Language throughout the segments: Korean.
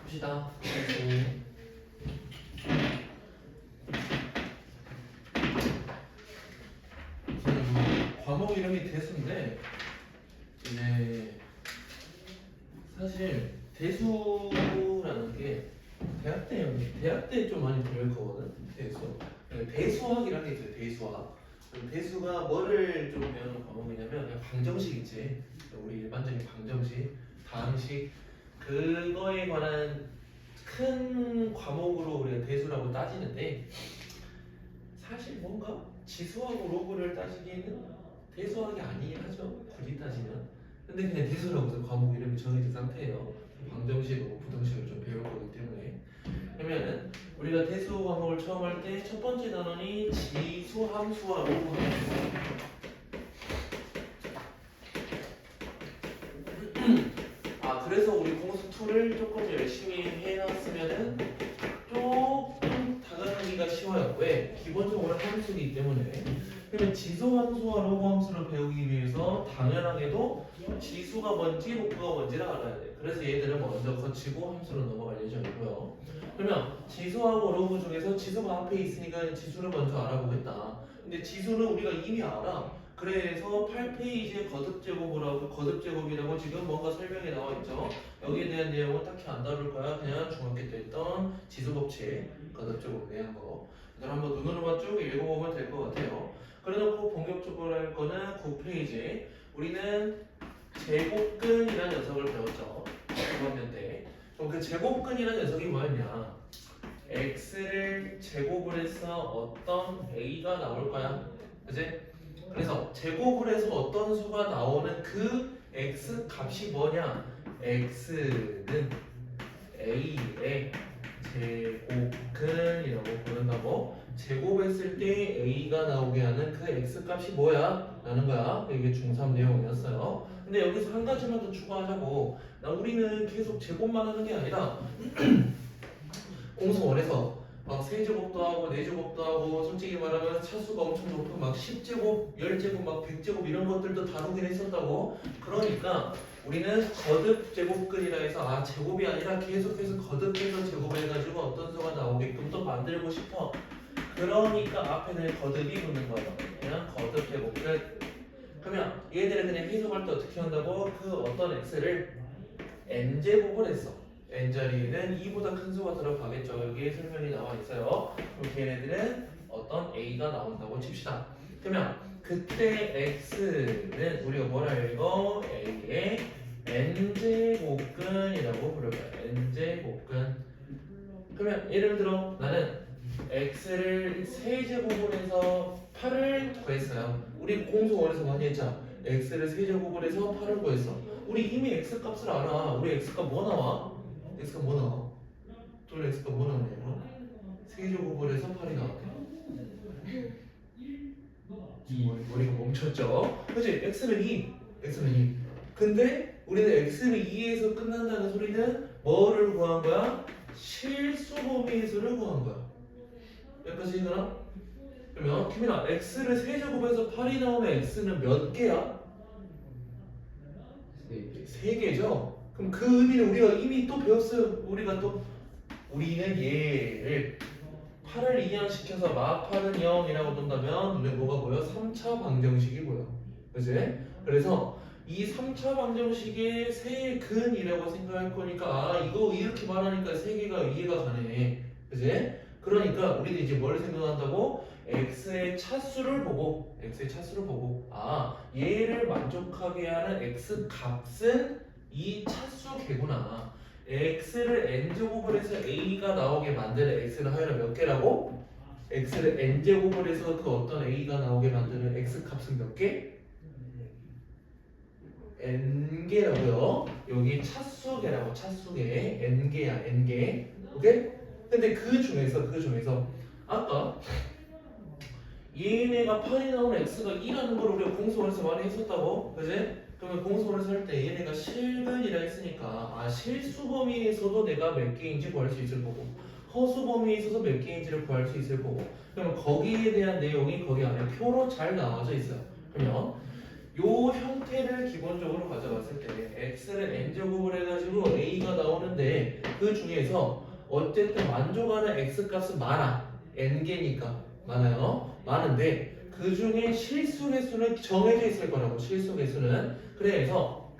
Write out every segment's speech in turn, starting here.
봅시다. 과목 이름이 대수인데 이제 사실 대수라는 게 대학 때 좀 많이 배울 거거든. 대수학이라는 게 있어요. 대수학. 대수가 뭐를 좀 배우는 과목이냐면 그냥 방정식 있지. 우리 일반적인 방정식, 다항식 그거에 관한 큰 과목으로 우리가 대수라고 따지는데 사실 뭔가 지수하고 로그를 따지기에는 대수학이 아니긴 하죠. 굳이 따지면. 근데 그냥 대수라고 해서 과목 이름이 정해진 상태예요. 방정식하고 부등식을 좀 배울 거기 때문에. 그러면 우리가 대수 과목을 처음 할 때 첫 번째 단원이 지수 함수와 로그 함수. 그래서 우리 공수 2를 조금 열심히 해놨으면은 조금 다가가기가 쉬워요. 왜? 기본적으로 함수이기 때문에. 그러면 지수 함수와 로그 함수를 배우기 위해서 당연하게도 지수가 뭔지 로그가 뭔지를 알아야 돼. 그래서 얘들은 먼저 거치고 함수로 넘어갈 예정이고요. 그러면 지수하고 로그 중에서 지수가 앞에 있으니까 지수를 먼저 알아보겠다. 근데 지수는 우리가 이미 알아. 그래서 8페이지에 거듭제곱이라고 지금 뭔가 설명이 나와 있죠. 여기에 대한 내용은 딱히 안 다룰 거야. 그냥 중학교 때 했던 지수법칙 거듭제곱 내한 거. 그걸 한번 눈으로만 쭉 읽어보면 될 것 같아요. 그래놓고 본격적으로 할 거는 9페이지. 우리는 제곱근이라는 녀석을 배웠죠. 1학년 때. 그럼 그 제곱근이라는 녀석이 뭐였냐? x를 제곱을 해서 어떤 a가 나올 거야. 그지? 그래서 제곱을 해서 어떤 수가 나오는 그 x 값이 뭐냐? x는 a의 제곱근이라고 부른다고. 제곱했을 때 a가 나오게 하는 그 x 값이 뭐야? 라는 거야. 이게 중3 내용이었어요. 근데 여기서 한 가지만 더 추가하자고. 우리는 계속 제곱만 하는 게 아니라 공수원에서 막 세제곱도 하고 네제곱도 하고 솔직히 말하면 차수가 엄청 높은 막 10제곱, 10제곱, 막 100제곱 이런 것들도 다루긴 했었다고. 그러니까 우리는 거듭제곱근이라 해서 제곱이 아니라 계속해서 거듭해서 제곱해가지고 어떤 수가 나오게끔 또 만들고 싶어. 그러니까 앞에는 거듭이 붙는 거예요. 그냥 거듭제곱근. 그러면 얘들은 그냥 해석할 때 어떻게 한다고? 그 어떤 x를 n제곱을 했어. n자리에는 2보다 큰 수가 들어가겠죠. 여기에 설명이 나와 있어요. 그럼 걔네들은 어떤 a가 나온다고 칩시다. 그러면 그때 x는 우리가 뭐라 읽어? a의 n제곱근이라고 부를 거야. n제곱근. 그러면 예를 들어 나는 x를 세제곱을 해서 8을 구했어요. 우리 공수원에서 많이 했죠. x를 세제곱을 해서 8을 구했어. 우리 이미 x 값을 알아. 우리 x 값 뭐 나와? x가 뭐 나와? 돌 x가 뭐 나오냐고? 세제곱을 해서 8이 나왔대. 머리가 멈췄죠? 그치? x는 2. x는 2. 근데 우리는 x는 2에서 끝난다는 소리는 뭐를 구한 거야? 실수 범위의 수를 구한 거야. 여기까지 이거나? 그러면 김민아 x를 세제곱해서 8이 나오면 x는 몇 개야? 3개죠? 그럼 그 의미는 우리가 이미 또 배웠어요. 우리는 얘를 8을 이항시켜서 막 8은 0이라고 둔다면 눈에 뭐가 보여? 3차 방정식이 보여. 그치? 그래서 이 3차 방정식의 세근이라고 생각할 거니까 이거 이렇게 말하니까 3개가 이해가 가네. 그치? 그러니까 우리는 이제 뭘 생각한다고? x의 차수를 보고 얘를 만족하게 하는 x 값은 이 차수 개구나. x를 n제곱을 해서 a가 나오게 만드는 x는 하여간 몇 개라고? x를 n제곱을 해서 그 어떤 a가 나오게 만드는 x 값은 몇 개? n개라고요. 여기 차수개라고. 차수개 n개야. n개. 오케이? 근데 그 중에서 아까 얘네가 8이 나오는 x가 2라는 걸 우리가 공수원에서 많이 했었다고. 그지? 그러면 공수원에서 할 때 얘네가 실근이라 했으니까 실수 범위에서도 내가 몇 개인지 구할 수 있을 거고 허수 범위에 있어서 몇 개인지를 구할 수 있을 거고 그러면 거기에 대한 내용이 거기 안에 표로 잘 나와져 있어요. 그러면 요 형태를 기본적으로 가져갔을 때 x를 n제곱을 해가지고 a가 나오는데 그 중에서 어쨌든 만족하는 x 값은 많아. n개니까 많아요. 많은데 그 중에 실수 개수는 정해져 있을 거라고. 실수 개수는. 그래서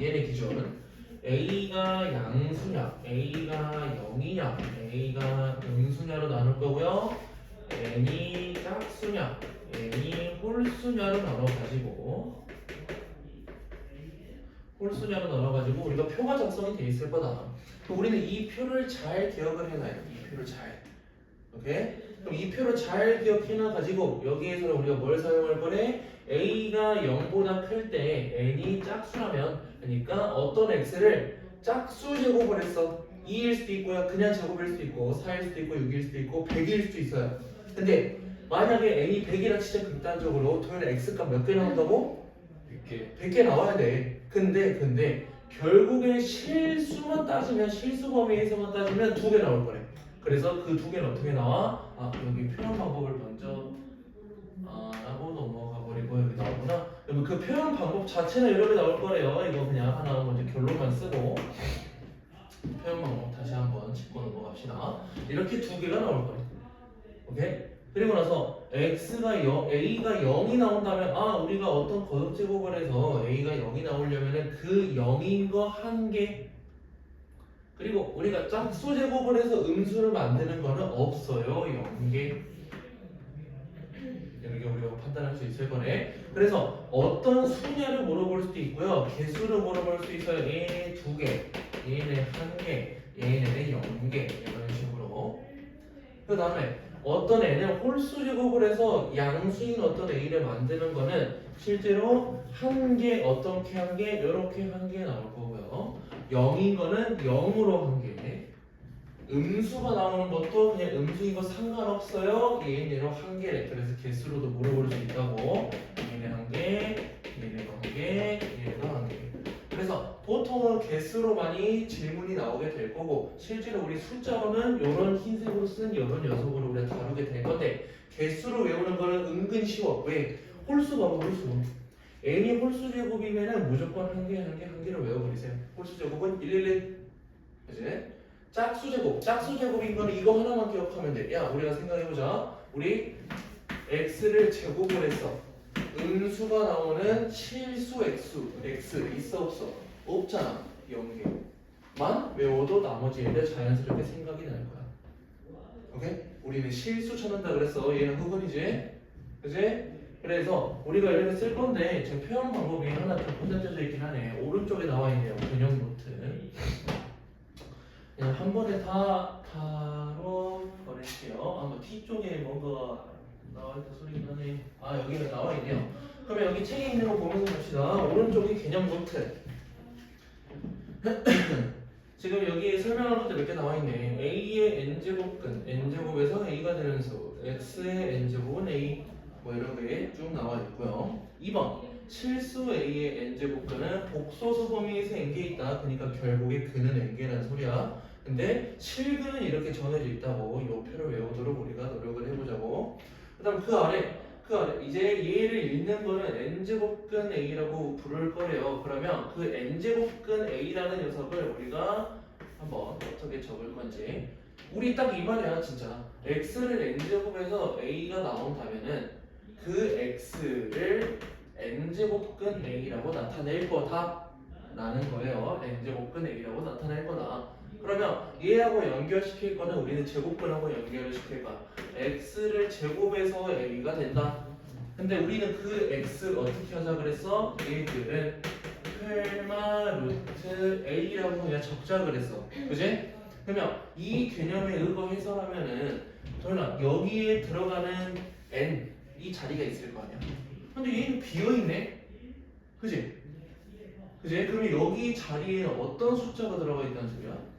얘네 기준 a가 양수냐, a가 0이냐, a가 음수냐로 나눌 거고요. n이 짝수냐, n이 홀수냐로 나눠가지고 우리가 표가 작성이 돼 있을 거다. 그럼 우리는 이 표를 잘 기억을 해놔요. 이 표를 잘. 오케이? 그럼 이 표를 잘 기억해놔 가지고 여기에서는 우리가 뭘 사용할 거래? a가 0보다 클 때 n이 짝수라면, 그러니까 어떤 x를 짝수 제곱을 했어. 2일 수도 있고요, 그냥 제곱일 수도 있고, 4일 수도 있고, 6일 수도 있고, 100일 수도 있어요. 근데 만약에 n이 100이라 진짜 극단적으로 토요일 x값 몇 개 나온다고? 100개 나와야 돼. 근데 결국에 실수만 따지면, 실수 범위에서만 따지면 2개 나올 거래. 그래서 그 2개는 어떻게 나와? 아, 여기 표현 방법을 먼저 하고 넘어가 버리고 여기 나오구나. 그러면 그 표현 방법 자체는 이렇게 나올 거래요. 이거 그냥 하나 먼저 결론만 쓰고 표현 방법 다시 한번 짚고 넘어갑시다. 이렇게 2개가 나올 거래. 오케이? 그리고 나서 a가 0이 나온다면, 아, 우리가 어떤 거듭 제곱을 해서 a가 0이 나오려면은 그 0인 거 한 개, 그리고 우리가 짝수 제곱을 해서 음수를 만드는 거는 없어요. 0개. 이렇게 우리가 판단할 수 있을 거네. 그래서 어떤 수냐를 물어볼 수도 있고요, 개수를 물어볼 수 있어요. 얘 2개, 얘네 1개, 얘네는 0개, 이런 식으로. 그 다음에 어떤 n을 홀수 제곱을 해서 양수인 어떤 a를 만드는 거는 실제로 한 개, 어떻게 한 개, 이렇게 한 개 나올 거고요. 0인 거는 0으로 한 개. 음수가 나오는 것도 그냥 음수인 거 상관없어요. 얘네로 한 개래. 그래서 개수로도 물어볼 수 있다고. 얘네 한 개, 얘네가 한 개, 얘네가 한 개. 그래서 보통은 개수로 많이 질문이 나오게 될 거고, 실제로 우리 숫자로는 이런 흰색으로 쓴 이런 녀석으로 우리가 다루게 될 건데, 개수로 외우는 거는 은근 쉬워. 왜? 홀수 봐봐, 홀수. n이 홀수 제곱이면은 무조건 한 개, 한 개, 한 개를 외워버리세요. 홀수 제곱은 111. 그치? 짝수 제곱인 거는 이거 하나만 기억하면 돼. 야, 우리가 생각해보자. 우리 x를 제곱을 했어. 음수가 나오는 실수 x 있어 없어? 없잖아. 0개만 외워도 나머지 애들 자연스럽게 생각이 날 거야. 오케이? 우리는 실수 찾는다 그랬어. 얘는 흑은이지? 그치? 그래서 우리가 이렇게 쓸 건데 지금 표현 방법이 하나 더 혼잡혀져 있긴 하네. 오른쪽에 나와 있네요. 근형 노트. 그냥 한 번에 다 바로 보낼게요. 아마 T쪽에 뭔가 나와있다 소리긴 하네. 아, 여기가 나와 있네요. 그러면 여기 책에 있는 거 보면서 봅시다. 오른쪽이 개념 노트. 지금 여기 설명한 것들 몇 개 나와 있네. A의 n제곱근, n제곱에서 A가 되는 수, X의 n제곱은 A, 뭐 이런 게 쭉 나와 있고요. 2번, 실수 A의 n제곱근은 복소수 범위에서 n개 있다. 그러니까 결국에 근은 n개라는 소리야. 근데 실근은 이렇게 정해져 있다고. 이 표를 외우도록 우리가 노력을 해보자고. 그 다음 그 아래 이제 얘를 읽는 거는 n제곱근 a라고 부를 거래요. 그러면 그 n제곱근 a라는 녀석을 우리가 한번 어떻게 적을 건지. 우리 딱 이 말이야 진짜. x를 n제곱에서 a가 나온다면은 그 x를 n제곱근 a라고 나타낼 거다 라는 거예요. n제곱근 a라고 나타낼 거다. 그러면 얘하고 연결시킬 거는 우리는 제곱근하고 연결을 시킬 거야. x를 제곱해서 a가 된다. 근데 우리는 그 x 어떻게 하자 그랬어? 얘들은 펠마 루트 a라고 그냥 적자 그랬어. 그지? 그러면 이 개념에 의거해서 하면은 도현아, 여기에 들어가는 n 이 자리가 있을 거 아니야. 근데 얘는 비어있네. 그지? 그지? 그러면 여기 자리에 어떤 숫자가 들어가 있다는 소리야?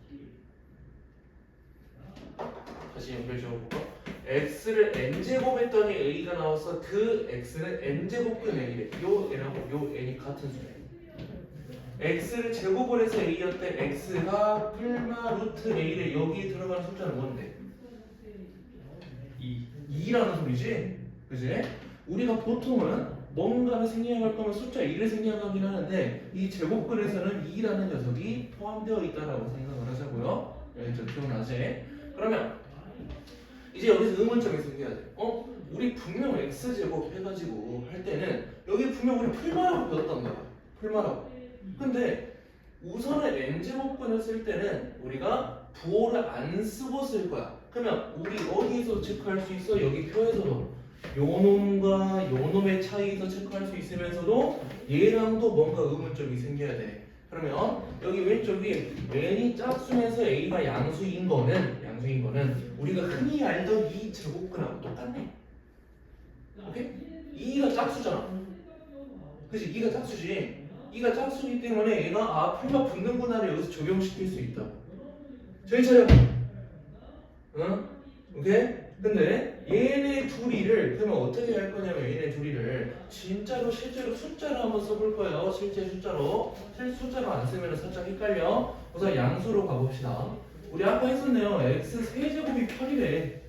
다시 연결 지어볼까? x를 n제곱 했더니 a가 나와서 그 x는 n제곱근 a래. 요 n하고 요 n이 같은 수래. x를 제곱을 해서 a였대. x가 풀마 루트 a래. 여기에 들어가는 숫자는 뭔데? 2라는 소리지? 그지? 우리가 보통은 뭔가를 생략할 거면 숫자 2를 생략하긴 하는데 이 제곱근에서는 2라는 녀석이 포함되어 있다라고 생각을 하자고요. 좀 기억나지? 그러면 이제 여기서 의문점이 생겨야 돼. 우리 분명 x제곱 해가지고 할 때는 여기 분명 우리 풀마라고 배웠단 말이야. 풀마라고. 근데 우선은 n제곱근을 쓸 때는 우리가 부호를 안 쓰고 쓸 거야. 그러면 우리 어디서 체크할 수 있어? 여기 표에서도 요 놈과 요 놈의 차이에서 체크할 수 있으면서도 얘랑도 뭔가 의문점이 생겨야 돼. 그러면 여기 왼쪽이 n이 짝수면서 a가 양수인 거는 우리가 흔히 알던 이 제곱근하고 똑같네. 오케이? 2가 짝수잖아. 그치? 2가 짝수지. 2가 짝수이기 때문에 얘가 풀마 붙는구나를 여기서 적용시킬 수 있다. 저희 차례. 응? 오케이? 근데 얘네 둘이를 그러면 어떻게 할 거냐면 얘네 둘이를 진짜로 실제로 숫자로 한번 써볼 거예요. 실제 숫자로. 숫자로 안 쓰면 살짝 헷갈려. 우선 양수로 가봅시다. 우리 아까 했었네요. x 세제곱이 8이래.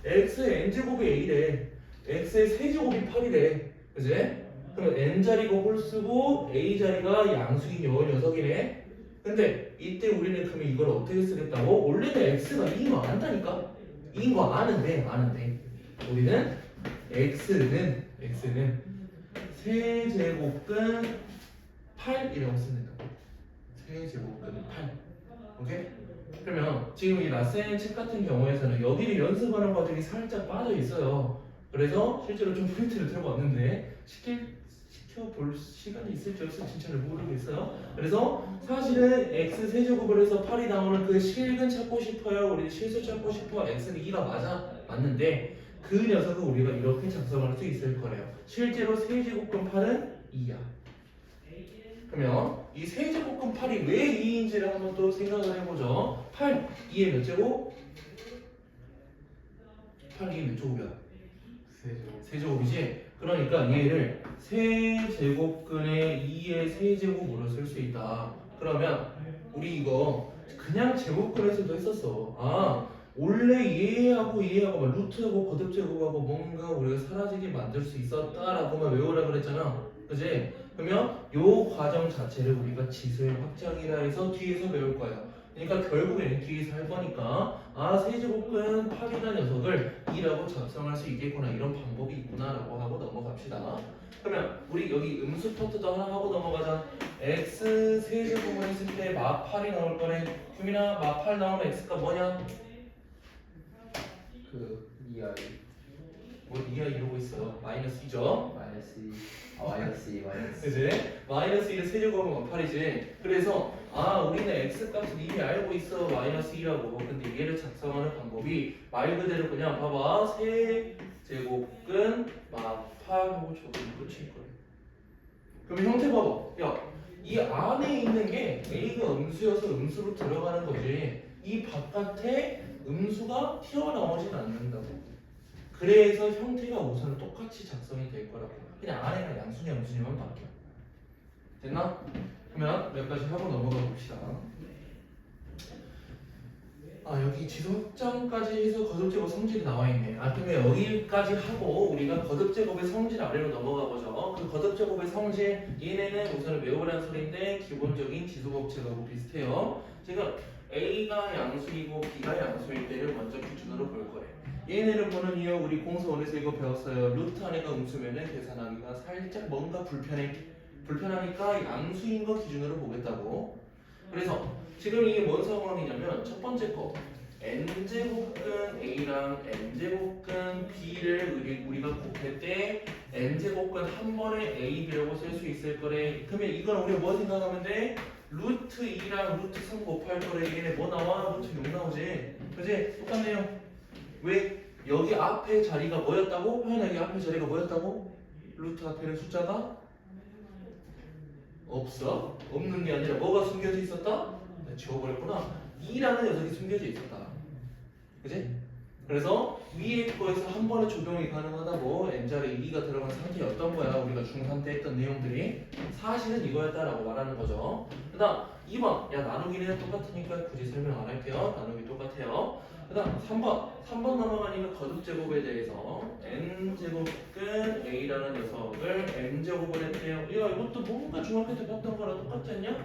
x의 n제곱이 a래. x의 세제곱이 8이래. 그지? 그럼 n자리가 홀수고 a자리가 양수인 요 녀석이네. 근데 이때 우리는 그러면 이걸 어떻게 쓰겠다고? 원래는 x가 2인 거 안다니까? 2인 거 아는데 우리는 x는 세제곱근 8이라고 씁니다. 세제곱근 8. 오케이? 그러면 지금 이 라센 책 같은 경우에서는 여기를 연습하는 과정이 살짝 빠져 있어요. 그래서 실제로 좀 프린트를 들고 왔는데 시켜볼 시간이 있을지 없을지 잘 모르겠어요. 그래서 사실은 x 세제곱을 해서 8이 나오는 그 실근 찾고 싶어요. 우리 실수 찾고 싶어. x는 2가 맞는데 그 녀석은 우리가 이렇게 작성할 수 있을 거래요. 실제로 세제곱근 8은 2야. 그러면 이 세제곱근 8이 왜 2인지를 한번 또 생각을 해보죠. 8, 2의 몇 제곱? 8, 2의 몇 제곱이야? 세제곱이지? 그러니까 얘를 세제곱근의 2의 세제곱으로 쓸 수 있다. 그러면 우리 이거 그냥 제곱근에서도 했었어. 원래 얘하고 막 루트하고 거듭제곱하고 뭔가 우리가 사라지게 만들 수 있었다라고만 외우라 그랬잖아. 그지? 그러면 요 과정 자체를 우리가 지수의 확장이라 해서 뒤에서 배울 거예요. 그러니까 결국에는 뒤에서 할 거니까 세제곱근 8이라는 녀석을 2라고 작성할 수 있겠구나, 이런 방법이 있구나 라고 하고 넘어갑시다. 그러면 우리 여기 음수 파트도 하나 하고 넘어가자. x 세제곱을 했을 때 마8이 나올 거네. 규민아, 마8 나오면 x가 뭐냐? 그 2i 뭐 2야 이러고 있어. 마이너스 2죠? 마이너스 2 그지? 마이너스 1은 세제곱은 8이지. 그래서 우리는 x 값을 이미 알고 있어. 마이너스 2라고. 근데 얘를 작성하는 방법이 말 그대로 그냥 봐봐. 세제곱근 마8하고 저기 붙일 거야. 그럼 형태 봐봐. 야, 이 안에 있는 게 a가 음수여서 음수로 들어가는 거지. 이 바깥에 음수가 튀어나오진 않는다고. 그래서 형태가 우선 똑같이 작성이 될 거라고. 그냥 안에가 양수냐 음수냐만 바뀌어. 됐나? 그러면 몇 가지 하고 넘어가 봅시다. 여기 지수 확장까지 해서 거듭제곱 성질이 나와 있네. 그러면 여기까지 하고 우리가 거듭제곱의 성질 아래로 넘어가 보죠. 그 거듭제곱의 성질, 얘네는 우선 외우라는 소리인데 기본적인 지수법칙하고 비슷해요. 지금 A가 양수이고 B가 양수일 때를 먼저 기준으로 볼 거예요. 얘네를 보는 이유 우리 공수원에서 이거 배웠어요. 루트 안에가 음수면은 계산하기가 살짝 뭔가 불편하니까 양수인 거 기준으로 보겠다고. 그래서 지금 이게 뭔 상황이냐면 첫 번째 거 n제곱근 A랑 n제곱근 B를 우리가 곱할 때 n제곱근 한 번에 A, B라고 쓸 수 있을 거래. 그러면 이건 우리가 뭐 생각하면 돼? 루트 2랑 루트 3 곱할 거래. 얘네 뭐 나와? 루트 6 나오지? 그지? 똑같네요. 왜? 여기 앞에 자리가 뭐였다고? 화연아, 여기 앞에 자리가 뭐였다고? 루트 앞에는 숫자가 없어? 없는 게 아니라 뭐가 숨겨져 있었다? 지워버렸구나. 2라는 녀석이 숨겨져 있었다. 그지? 그래서 위에 거에서 한 번에 적용이 가능하다고 n자리에 2가 들어간 상태였던 거야. 우리가 중3 때 했던 내용들이 사실은 이거였다라고 말하는 거죠. 그 다음 2번. 야, 나누기는 똑같으니까 굳이 설명 안 할게요. 나누기 똑같아요. 그 다음 3번 넘어가니까 거듭제곱에 대해서 n제곱근 a라는 녀석을 n제곱을 했대요. 야 이것도 뭔가 중학교 때 봤던 거랑 똑같지 않냐?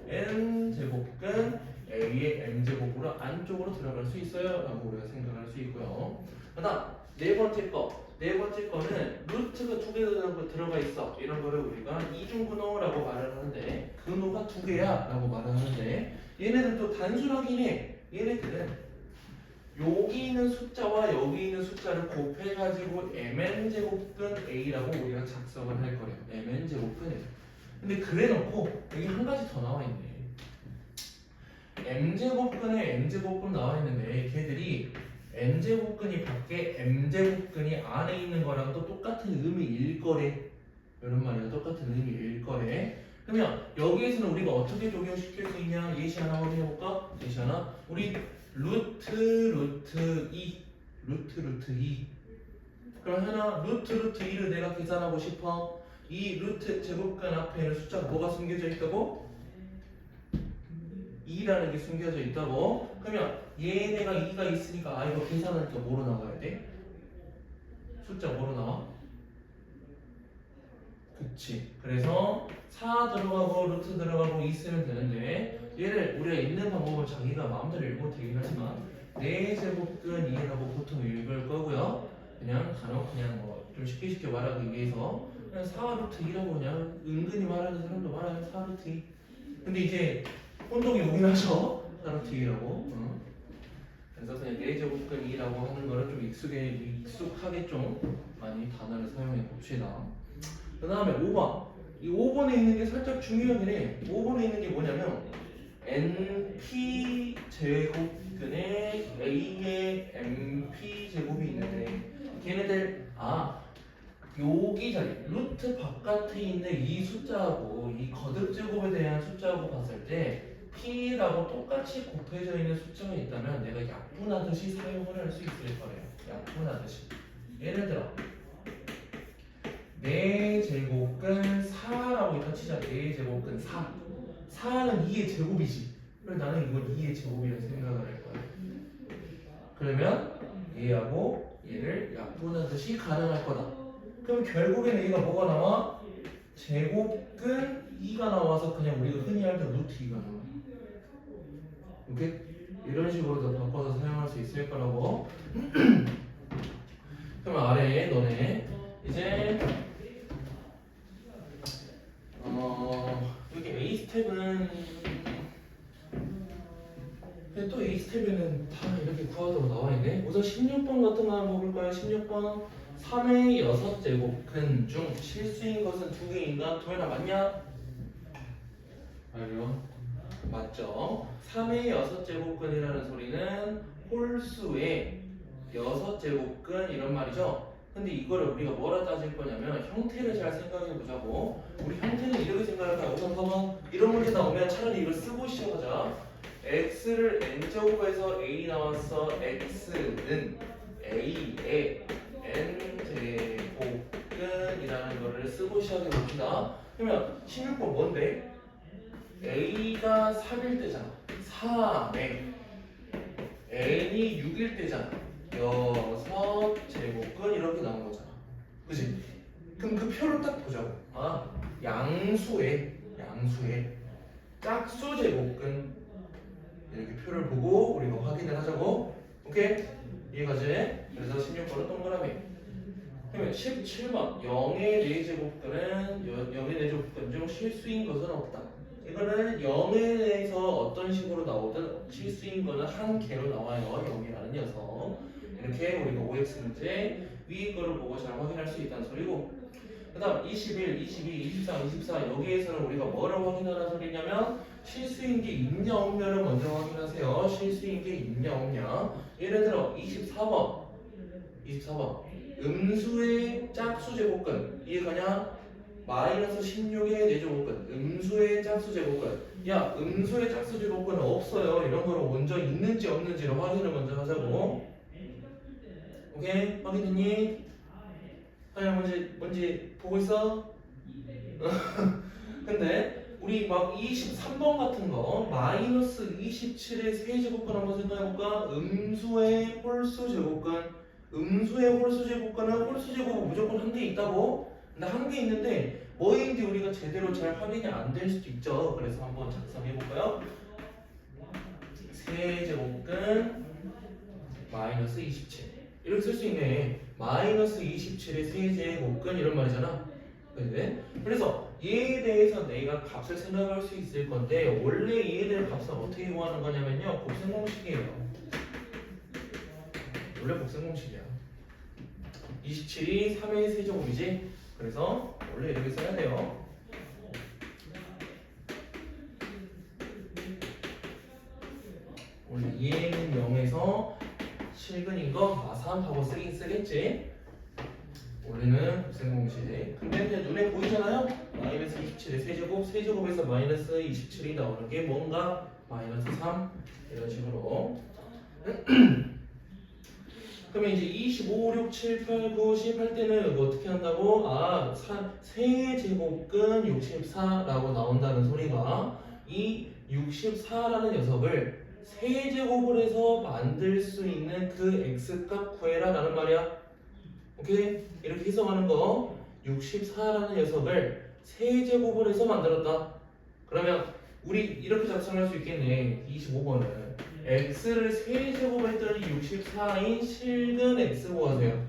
n제곱근 a의 n제곱으로 안쪽으로 들어갈 수 있어요 라고 우리가 생각할 수 있고요. 그 다음 네 번째 거는 루트가 두 개 들어가 있어. 이런 거를 우리가 이중근호라고 말을 하는데 근호가 두 개야 라고 말을 하는데 얘네들도 단순하긴 해. 얘네들은 여기 있는 숫자와 여기 있는 숫자를 곱해가지고 mn제곱근 a라고 우리가 작성을 할 거래요. mn제곱근 a. 근데 그래놓고 여기 한 가지 더 나와 있네. m제곱근에 n제곱근 나와 있는데 걔들이 n제곱근이 밖에 m제곱근이 안에 있는 거랑 또 똑같은 의미일 거래. 이런 말이야. 똑같은 의미일 거래. 그러면 여기에서는 우리가 어떻게 적용시킬 수 있냐? 예시 하나 확인해 볼까? 예시 하나. 우리 루트 2 그럼 하나 루트 2를 내가 계산하고 싶어. 이 루트 제곱근 앞에 있는 숫자가 뭐가 숨겨져 있다고? 2라는 게 숨겨져 있다고. 그러면 얘네가 2가 있으니까 아 이거 계산하니까 뭐로 나와야 돼? 숫자 뭐로 나와? 그치. 그래서 4 들어가고 루트 들어가고 2 쓰면 되는데 얘를 우리가 읽는 방법은 자기가 마음대로 읽어도 되긴 하지만 4제곱근 2라고 보통 읽을 거고요. 그냥 간혹 그냥 뭐 좀 쉽게 말하기 위해서 그냥 4 루트 2라고 그냥 은근히 말하는 사람도 많아요. 4 루트 2. 근데 이제 혼동이 오긴 하죠. 4 루트 2라고. 그래서 그냥 4제곱근 2라고 하는 거를 좀 익숙하게 좀 많이 단어를 사용해 봅시다. 그 다음에 5번. 이 5번에 있는 게 살짝 중요하긴 해. 5번에 있는 게 뭐냐면 np 제곱근에 a의 np 제곱이 있는데 걔네들 여기 자리 루트 바깥에 있는 이 숫자하고 이 거듭 제곱에 대한 숫자하고 봤을 때 p라고 똑같이 곱해져 있는 숫자가 있다면 내가 약분하듯이 사용을 할 수 있을 거예요. 약분하듯이. 예를 들어 4제곱근 4라고 일단 치자. 4제곱근 4. 4는 2의 제곱이지. 그래서 나는 이걸 2의 제곱이라고 생각을 할 거야. 그러면 얘하고 얘를 약분하듯이 가능할 거다. 그럼 결국에는 얘가 뭐가 나와? 제곱근 2가 나와서 그냥 우리가 흔히 알던 루트 2가 나와. 오케이? 이런 식으로도 바꿔서 사용할 수 있을 거라고. 그러면 아래에 너네 이제 여기 A 스텝은 근데 또 A 스텝에는 다 이렇게 구하도록 나와 있네. 우선 16번 같은 거 한번 볼까요? 16번 3의 6제곱근 중 실수인 것은 2개인가? 도현아 맞냐? 아니요. 맞죠? 3의 6제곱근이라는 소리는 홀수의 6제곱근 이런 말이죠. 근데 이거를 우리가 뭐라 따질 거냐면 형태를 잘 생각해 보자고. 우리 형태는 이렇게 생각할까? 우선 봐봐. 이런 문제 나오면 차라리 이걸 쓰고 시작하자. x를 n제곱에서 a 나왔어. x는 a의 n제곱근이라는 거를 쓰고 시작해 봅시다. 그러면 16번 뭔데? a가 3일 때잖아. 3에 n이 6일 때잖아. 6제곱근 이렇게 나온 거잖아. 그치? 그럼 그 표를 딱 보자고. 양수의 짝수 제곱근 이렇게 표를 보고 우리가 확인을 하자고. 오케이? 이해가지? 그래서 16번은 동그라미. 그러면 17번 0의 4제곱근은 0의 4제곱근 중 실수인 것은 없다. 이거는 0에서 어떤 식으로 나오든 실수인 거는 한 개로 나와요. 0이라는 녀석. 이렇게 우리가 OX 문제 위에 거를 보고 잘 확인할 수 있다는 소리고. 그 다음 21, 22, 23, 24 여기에서는 우리가 뭐를 확인하는 소리냐면 실수인 게 있냐 없냐를 먼저 확인하세요. 실수인 게 있냐 없냐. 예를 들어 24번 음수의 짝수 제곱근 이해가냐? 마이너스 16의 4제곱근 음수의 짝수 제곱근. 야 음수의 짝수 제곱근은 없어요. 이런 거를 먼저 있는지 없는지를 확인을 먼저 하자고. 오케이? 확인했니? 하야 뭔지 보고 있어? 근데 우리 막 23번 같은 거 마이너스 27의 세제곱근 한번 생각해볼까? 음수의 홀수 제곱근. 음수의 홀수 제곱근은 홀수 제곱은 무조건 한 개 있다고. 근데 한 개 있는데 뭐인지 우리가 제대로 잘 확인이 안 될 수도 있죠. 그래서 한번 작성해볼까요? 세제곱근 마이너스 27 이렇게 쓸 수 있네. 마이너스 27의 세제곱근 이런 말이잖아. 그치? 그래서 얘에 대해서 내가 값을 생각할 수 있을 건데 원래 얘에 대한 값은 어떻게 구하는 거냐면요. 곱셈 공식이에요. 원래 곱셈 공식이야. 27이 3의 세제곱이지. 그래서 원래 이렇게 써야 돼요. 원래 2A는 0에서 실근인 거 3하고 쓰긴 쓰겠지. 원래는 곱셈 공식. 근데 그냥 눈에 보이잖아요. 마이너스 27의 세제곱, 세제곱에서 마이너스 27이 나오는 게 뭔가 마이너스 3 이런 식으로. 그러면 이제 25, 6, 7, 8, 9, 10 할 때는 이거 어떻게 한다고? 세제곱근 64라고 나온다는 소리가 이 64라는 녀석을 세제곱을 해서 만들 수 있는 그 x값 구해라 라는 말이야. 오케이? 이렇게 해석하는 거 64라는 녀석을 세제곱을 해서 만들었다. 그러면 우리 이렇게 작성할 수 있겠네. 25번은 x를 세제곱했더니 64인 실근 x 구하세요.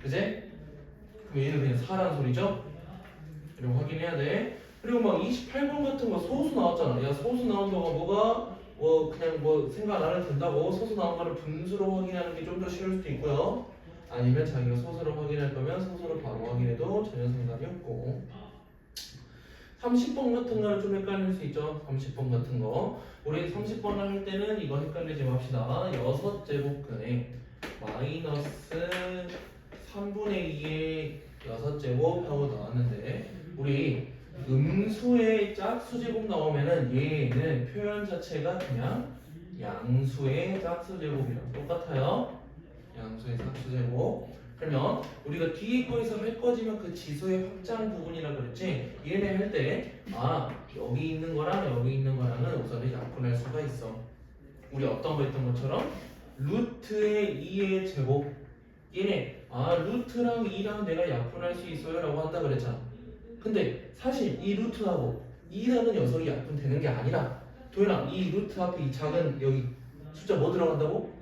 그지? 그럼 얘는 그냥 4라는 소리죠? 이거 확인해야 돼. 그리고 막 28번 같은 거 소수 나왔잖아. 야 소수 나온 경우가 뭐가 그냥 생각 안 해도 된다고. 소수 나온 거를 분수로 확인하는 게 좀 더 쉬울 수도 있고요. 아니면 자기가 소수로 확인할 거면 소수로 바로 확인해도 전혀 상관이 없고. 30번 같은 거는 좀 헷갈릴 수 있죠. 30번 같은 거. 우리 30번을 할 때는 이거 헷갈리지 맙시다. 6제곱근에 마이너스 3분의 2의 6제곱 하고 나왔는데 우리 음수의 짝수제곱 나오면은 얘는 표현 자체가 그냥 양수의 짝수제곱이랑 똑같아요. 양수의 짝수제곱. 그러면 우리가 뒤에 거에서 할 거지만 그 지수의 확장 부분이라 그랬지. 얘네 할 때 여기 있는 거랑 여기 있는 거랑은 우선은 약분할 수가 있어. 우리 어떤 거 했던 것처럼 루트의 2의 제곱. 얘네 루트랑 2랑 내가 약분할 수 있어요 라고 한다 그랬잖아. 근데 사실 이 루트하고 2라는 녀석이 약분되는 게 아니라 도현아 이 루트 앞에 이 작은 여기 숫자 뭐 들어간다고?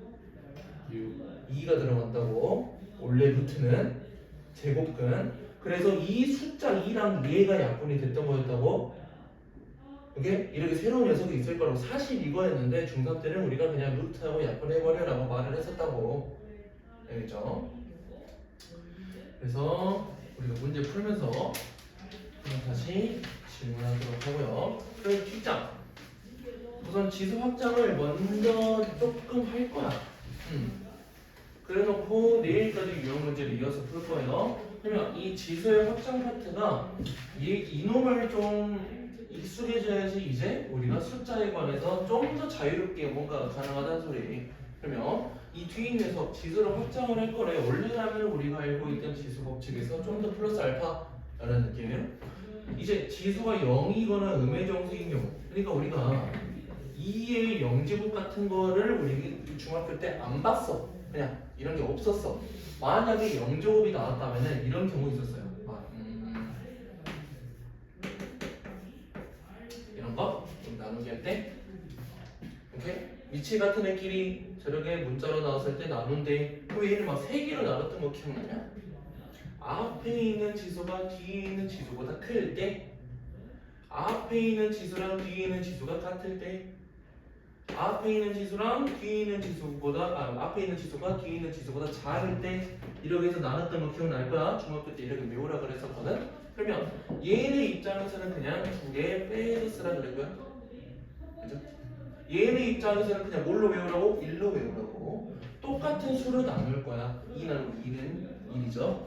2가 들어간다고. 원래 루트는 제곱근. 그래서 이 숫자 2랑 얘가 약분이 됐던 거였다고. 오케이? 이렇게 새로운 녀석이 있을 거라고. 사실 이거였는데 중3 때는 우리가 그냥 루트하고 약분해버려라고 말을 했었다고. 알겠죠? 그래서 우리가 문제 풀면서 그럼 다시 질문하도록 하고요. 그럼 뒷장. 우선 지수 확장을 먼저 조금 할 거야. 그래놓고 내일까지 유형 문제를 이어서 풀 거예요. 그러면 이 지수의 확장 파트가 이놈을 좀 익숙해져야지 이제 우리가 숫자에 관해서 좀 더 자유롭게 뭔가 가능하다는 소리. 그러면 이 뒤에 있는 녀석 지수를 확장을 할 거래. 원래라면 우리가 알고 있던 지수 법칙에서 좀 더 플러스 알파라는 느낌. 이제 지수가 0이거나 음의 정수인 경우, 그러니까 우리가 2의 0제곱 같은 거를 우리 중학교 때 안 봤어. 그냥 이런 게 없었어. 만약에 0제곱이 나왔다면 이런 경우 있었어요. 이런 거 좀 나누기 할 때, 오케이? 위치 같은 애끼리 저렇게 문자로 나왔을 때 나눈데 그 얘를 막 3개로 나눴던 거 기억나냐? 앞에 있는 지수가 뒤에 있는 지수보다 클 때, 앞에 있는 지수랑 뒤에 있는 지수가 같을 때, 앞에 있는 지수랑 뒤에 있는 지수보다 앞에 있는 지수가 뒤에 있는 지수보다 작을 때 이렇게 해서 나눴던 거 기억날 거야. 중학교 때 이렇게 외우라 그랬었거든. 그러면 얘네 입장에서는 그냥 2개 빼서 쓰라 그랬고요. 그죠? 얘네 입장에서는 그냥 뭘로 외우라고? 1로 외우라고. 똑같은 수로 나눌 거야. 2 나누기 2는 1이죠.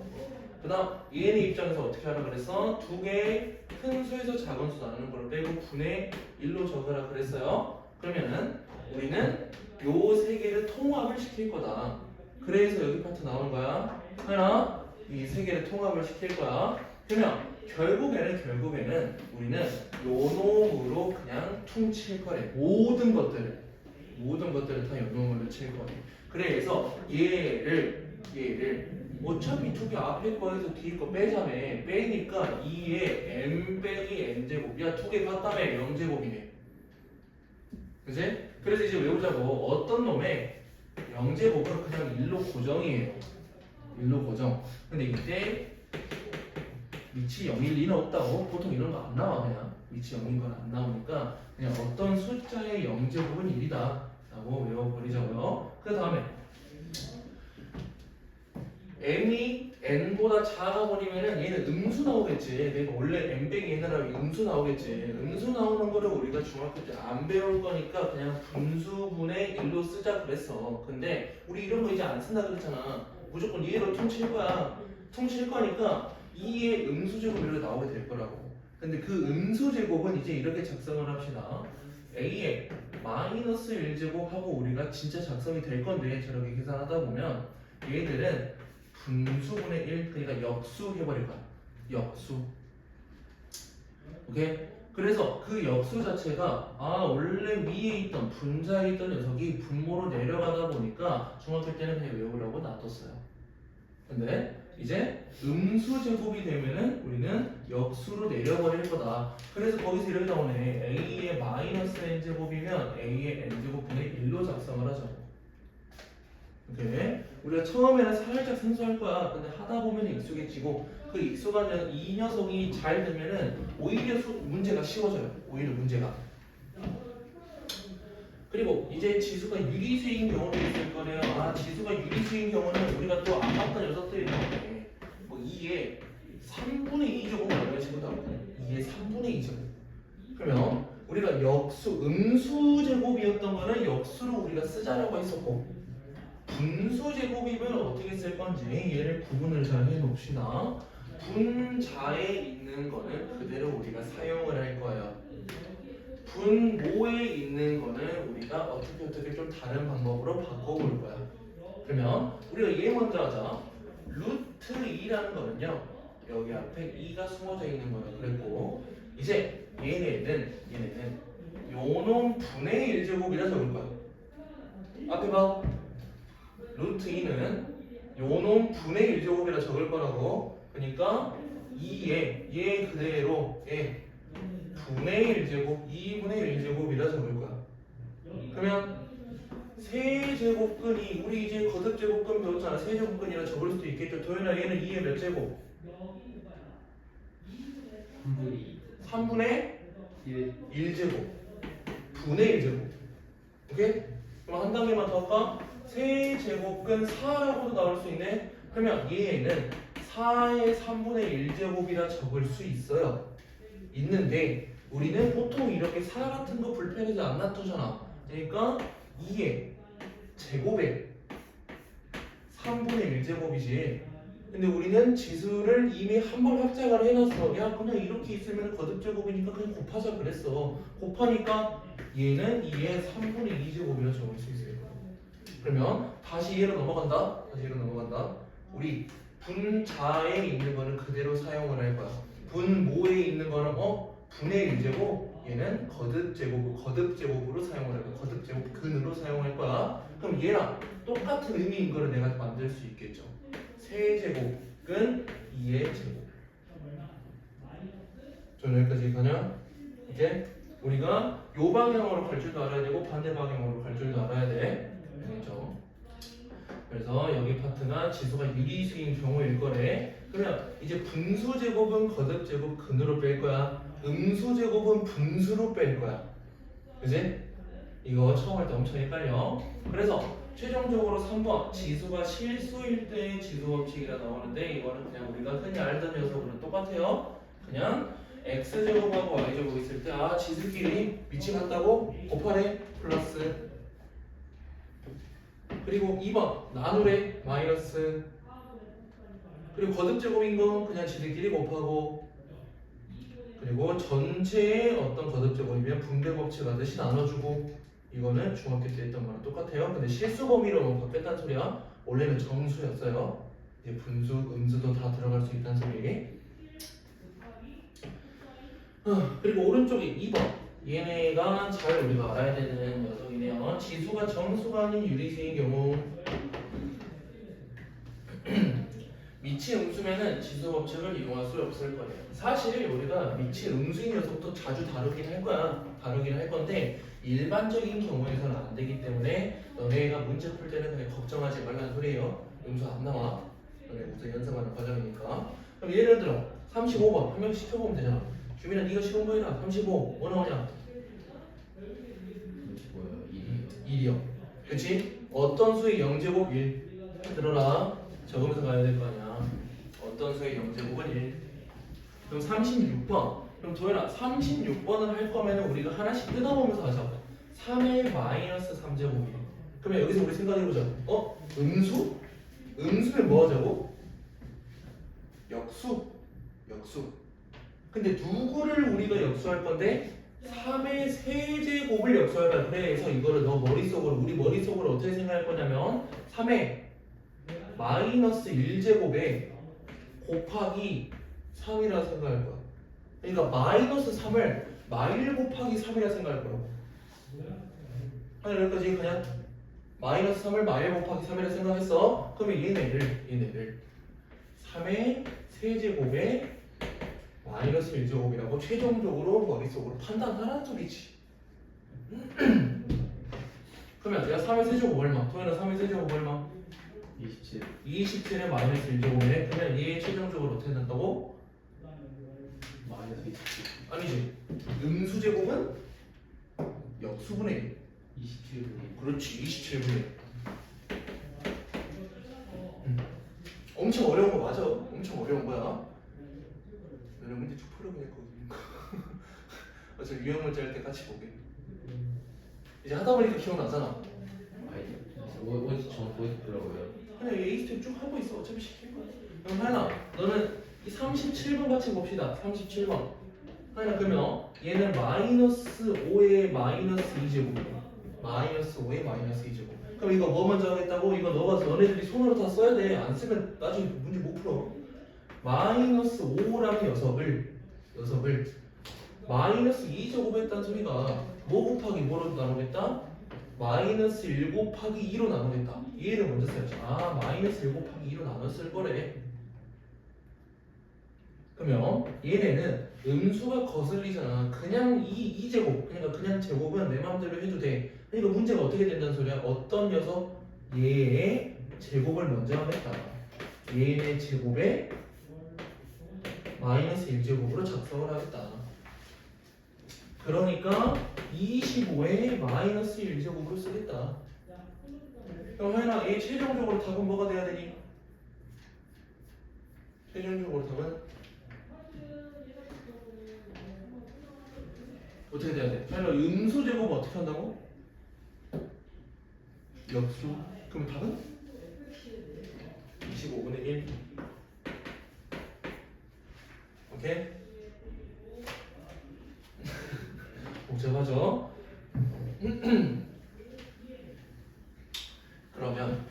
그 다음 얘네 입장에서 어떻게 하라 그랬어? 2개 큰 수에서 작은 수 나누는 걸 빼고 분의 1로 적으라 그랬어요. 그러면은 우리는 요 3개를 통합을 시킬 거다. 그래서 여기 파트 나오는 거야. 하나, 이 3개를 통합을 시킬 거야. 그러면 결국에는 우리는 요 놈으로 그냥 퉁칠 거래. 모든 것들을 다 요 놈으로 칠 거래. 그래서 얘를 어차피 두 개 앞에 거에서 뒤에 거 빼자며. 빼니까 2에 m 빼기 n제곱. 야, 두 개 같다며 0제곱이네. 그치? 그래서 이제 외우자고. 어떤 놈의 0제곱은 그냥 1로 고정이에요. 1로 고정. 근데 이때 위치 0일 리는 없다고. 보통 이런 거 안 나와. 그냥 위치 0인 건 안 나오니까 그냥 어떤 숫자의 0제곱은 1이다 라고 외워버리자고요. 그 다음에 m이 n보다 작아버리면은 얘는 음수 나오겠지. 내가 원래 m 빼기 n이라고 음수 나오겠지. 음수 나오는 거를 우리가 중학교 때 안 배울 거니까 그냥 분수분의 1로 쓰자 그랬어. 근데 우리 이런 거 이제 안 쓴다 그랬잖아. 무조건 얘로 퉁칠 거야. 퉁칠 거니까 2의 음수제곱으로 나오게 될 거라고. 근데 그 음수제곱은 이제 이렇게 작성을 합시다. a의 마이너스 1제곱 하고 우리가 진짜 작성이 될 건데 저렇게 계산하다 보면 얘들은 분수분의 1, 그러니까 역수 해버릴 거야. 역수. 오케이? 그래서 그 역수 자체가 원래 위에 있던 분자에 있던 녀석이 분모로 내려가다 보니까 중학교 때는 그냥 외우려고 놔뒀어요. 근데 이제 음수 제곱이 되면은 우리는 역수로 내려버릴 거다. 그래서 거기서 이렇게 나오네. a의 마이너스 n제곱이면 a의 n제곱분의 1로 작성을 하자고. 오케이. 우리가 처음에는 살짝 생소할 거야. 근데 하다 보면 익숙해지고 그 익숙한 이 녀석이 잘 되면은 오히려 문제가 쉬워져요. 오히려 문제가. 그리고 이제 지수가 유리수인 경우도 있을 거네요. 지수가 유리수인 경우는 우리가 또 안 봤던 녀석들이 나오네. 뭐 2에 3분의 2제곱 이런 식으로 나오거든요. 2에 3분의 2제곱. 그러면 우리가 역수, 음수 제곱이었던 거는 역수로 우리가 쓰자라고 했었고, 분수 제곱이면 어떻게 쓸 건지 얘를 구분을 잘 해놓읍시다. 분자에 있는 거는 그대로 우리가 사용을 할 거예요. 분모에 있는 거는 우리가 어떻게 좀 다른 방법으로 바꿔볼 거야. 그러면 우리가 얘 먼저 하자. 루트 2라는 거는요, 여기 앞에 2가 숨어져 있는 거예요. 그랬고, 이제 얘네는 요놈 분의 1제곱이라 적을 거야. 앞에 봐. 루트 2는 요놈 분의 1제곱이라 적을 거라고. 그러니까 2에 얘 그대로 분의 1제곱 2분의 1제곱이라 적을 거야. 그러면 세제곱근이 우리 이제 거듭제곱근 배웠잖아. 세제곱근이라 적을 수도 있겠죠. 도현아 얘는 2의 몇 제곱? 3분의 1제곱 분의 1제곱. 오케이? 그럼 한 단계만 더 할까? 세제곱근 4라고도 나올 수 있네. 그러면 얘는 4의 3분의 1제곱이라 적을 수 있어요. 있는데 우리는 보통 이렇게 4 같은 거 불편해서 안 놔두잖아. 그러니까 2의 제곱에 3분의 1제곱이지. 근데 우리는 지수를 이미 한 번 확장을 해놨어. 야, 그냥 이렇게 있으면 거듭제곱이니까 그냥 곱하자 그랬어. 곱하니까 얘는 2의 3분의 2제곱이라 적을 수 있어요. 그러면 다시 얘로 넘어간다. 우리 분자에 있는 거는 그대로 사용을 할 거야. 분모에 있는 거는 분의 1제곱, 얘는 거듭제곱으로 사용을 할 거야. 거듭제곱 근으로 사용할 거야. 그럼 얘랑 똑같은 의미인 거를 내가 만들 수 있겠죠. 세제곱근 2의 제곱. 저 여기까지 가냐? 이제 우리가 요 방향으로 갈 줄도 알아야 되고 반대 방향으로 갈 줄도 알아야 돼. 그렇죠? 그래서 여기 파트가 지수가 유리수인 경우일 거래. 그러면 이제 분수제곱은 거듭제곱 근으로 뺄 거야. 음수제곱은 분수로 뺄 거야. 그지? 이거 처음 할 때 엄청 헷갈려. 그래서 최종적으로 3번 지수가 실수일 때의 지수 법칙이라 나오는데 이거는 그냥 우리가 흔히 알던 녀석으로는 똑같아요. 그냥 x제곱하고 y제곱 있을 때 지수끼리 위치 같다고 곱하래 플러스. 그리고 2번 나누래 마이너스. 그리고 거듭제곱인 건 그냥 지들끼리 곱하고. 그리고 전체의 어떤 거듭제곱이면 분배법칙 하듯이 나눠주고. 이거는 중학교 때 했던 거랑 똑같아요. 근데 실수 범위로 바뀌었단 소리야. 원래는 정수였어요. 이제 분수, 음수도 다 들어갈 수 있다는 소리. 그리고 오른쪽에 2번. 얘네가 잘 우리가 알아야 되는 녀석이네요. 지수가 정수가 아닌 유리수인 경우 미치 음수면은 지수 법칙을 이용할 수 없을 거예요. 사실 우리가 미치 음수인 녀석도 자주 다루긴 할 거야. 다루긴 할 건데 일반적인 경우에서는 안 되기 때문에 너네가 문제 풀 때는 그냥 걱정하지 말라는 소리예요. 음수 안 나와. 너네 우선 연습하는 과정이니까. 그럼 예를 들어 35번 한 명씩 시켜보면 되잖아. 주민아 네가 시험 보이나? 35 뭐 나오냐? 뭐야? 1이요. 그치? 어떤 수의 0제곱 1 들어라. 적으면서 가야 될 거 아니야. 어떤 수의 0제곱은 1. 그럼 36번. 그럼 도현아 36번을 할 거면 우리가 하나씩 뜯어보면서 하자. 3의 마이너스 3제곱이에요. 그러면 여기서 우리 생각해보자. 음수? 음수면 뭐 하자고? 역수. 역수. 근데 누구를 우리가 역수할 건데 3의 세제곱을 역수할 거야. 그래서 이거를 너 머릿속으로 우리 머릿속으로 어떻게 생각할 거냐면 3의 마이너스 1제곱에 곱하기 3이라 생각할 거야. 그러니까 마이너스 3을 마일 곱하기 3이라 생각할 거라고. 아니 여기까지 그냥 마이너스 3을 마일 곱하기 3이라 생각했어. 그러면 얘네를 3의 세제곱에 마이너스 1제곱이라고 최종적으로 머릿속으로 판단하라는 소리지. 그러면 내가 3의 세제곱 얼마? 도현아 3의 세제곱 얼마? 27. 27에 마이너스 1제곱이네. 그러면 얘 최종적으로 어떻게 된다고? 마이너스 27. 아니지. 음수제곱은 역수분의 1. 27분의 그렇지. 27분의 1. 엄청 어려운 거 맞아. 엄청 어려운 거야. 너네 문제 쭉 풀어보낼 거거든. 어차피 유형 문제 할 때 같이 보게. 이제 하다 보니까 기억나잖아. 어디 들어가요? 그냥 A 스텝 쭉 하고 있어. 어차피 시킬 거야. 그럼 하연아, 너는 이 37번 같이 봅시다. 37번. 하연아, 그러면 얘는 마이너스 5에 마이너스 2제곱이야. 마이너스 5에 마이너스 2제곱. 그럼 이거 뭐 먼저 하겠다고? 이거 너네들이 손으로 다 써야 돼. 안 쓰면 나중에 문제 못 풀어. 마이너스 5라는 녀석을 마이너스 2제곱 했다는 소리가 뭐 곱하기 뭐로 나누겠다? 마이너스 1 곱하기 2로 나누겠다. 얘를 먼저 써야지. 아, 마이너스 1 곱하기 2로 나눴을 거래. 그러면 얘네는 음수가 거슬리잖아. 그냥 2제곱, 그러니까 그냥 제곱은 내 마음대로 해도 돼. 그러니까 문제가 어떻게 된다는 소리야? 어떤 녀석? 얘의 제곱을 먼저 하겠다. 얘의 제곱에 마이너스 1제곱으로 작성을 하겠다. 그러니까 25에 마이너스 1제곱으로 쓰겠다. 그럼 하연아, 얘 최종적으로 답은 뭐가 돼야 되니? 최종적으로 답은 어떻게 돼야 돼? 하연아, 음수 제곱 어떻게 한다고? 역수. 그럼 답은? 25분의 1. 오케이? 복잡하죠? 그러면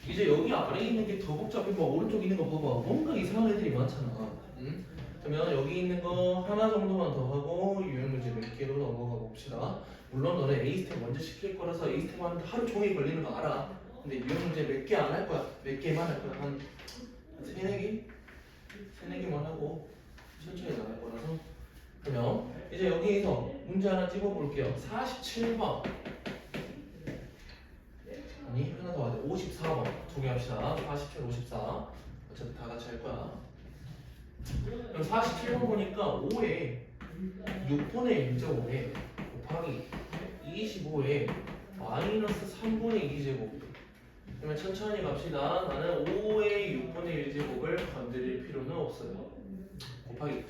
이제 여기 아래 있는 게 더 복잡해. 뭐 오른쪽 있는 거 봐봐. 뭔가 이상한 애들이 많잖아. 응? 그러면 여기 있는 거 하나 정도만 더 하고 유형 문제 몇 개로 넘어가 봅시다. 물론 너네 A 스텝 먼저 시킬 거라서 A 스텝 하는데 하루 종일 걸리는 거 알아. 근데 유형 문제 몇 개 안 할 거야. 몇 개만 할 거야. 한 세네 개? 세네 개만 하고 천천히 나갈 거라서. 그러면 이제 여기에서 문제 하나 찍어볼게요. 47번. 아니 하나 더 하자. 54번 두 개 합시다. 47, 54 어차피 다 같이 할 거야. 그럼 47번 보니까 5에 6분의 1제곱에 곱하기 25에 마이너스 3분의 2제곱. 그러면 천천히 갑시다. 나는 5의 6분의 1제곱을 건드릴 필요는 없어요. 곱하기.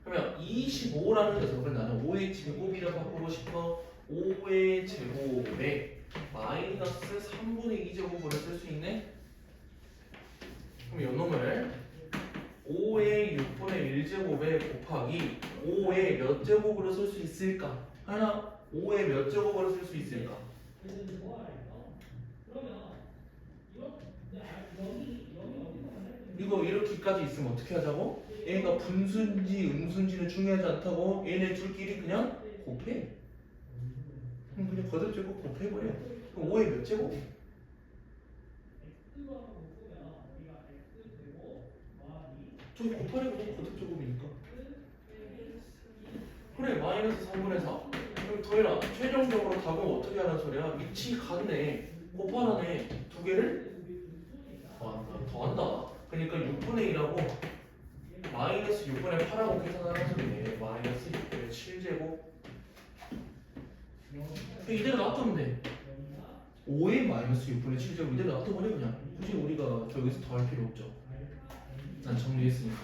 그러면 25라는 녀석을 나는 5의 제곱이라고 바꾸고 싶어. 5의 제곱에 마이너스 3분의 2제곱으로 쓸 수 있네? 그럼 이 놈을 5의 6분의 1제곱에 곱하기 5의 몇 제곱으로 쓸 수 있을까? 하나 5의 몇 제곱으로 쓸 수 있을까? 이거 이렇게까지 있으면 어떻게 하자고? 얘가 분수인지 음수인지는 중요하지 않다고 얘네 둘끼리 그냥 곱해. 그냥 거듭제곱 곱해버려. 그럼 5의 몇 제곱? 저기 곱하래 그냥 거듭제곱이니까. 그래 마이너스 3분의 4. 그럼 더해라. 최종적으로 답은 어떻게 하는 소리야? 밑이 같네. 곱하라네. 두 개를 더한다. 그러니까 6분의 1하고 마이너스 6분의 8하고 계산하는 소리네. 마이너스 6분의 7제곱. 이대로 놔두면 돼. 5의 마이너스 6분의 7제곱 이대로 놔둬버려 그냥. 굳이 우리가 저기서 더 할 필요 없죠. 난 정리했으니까.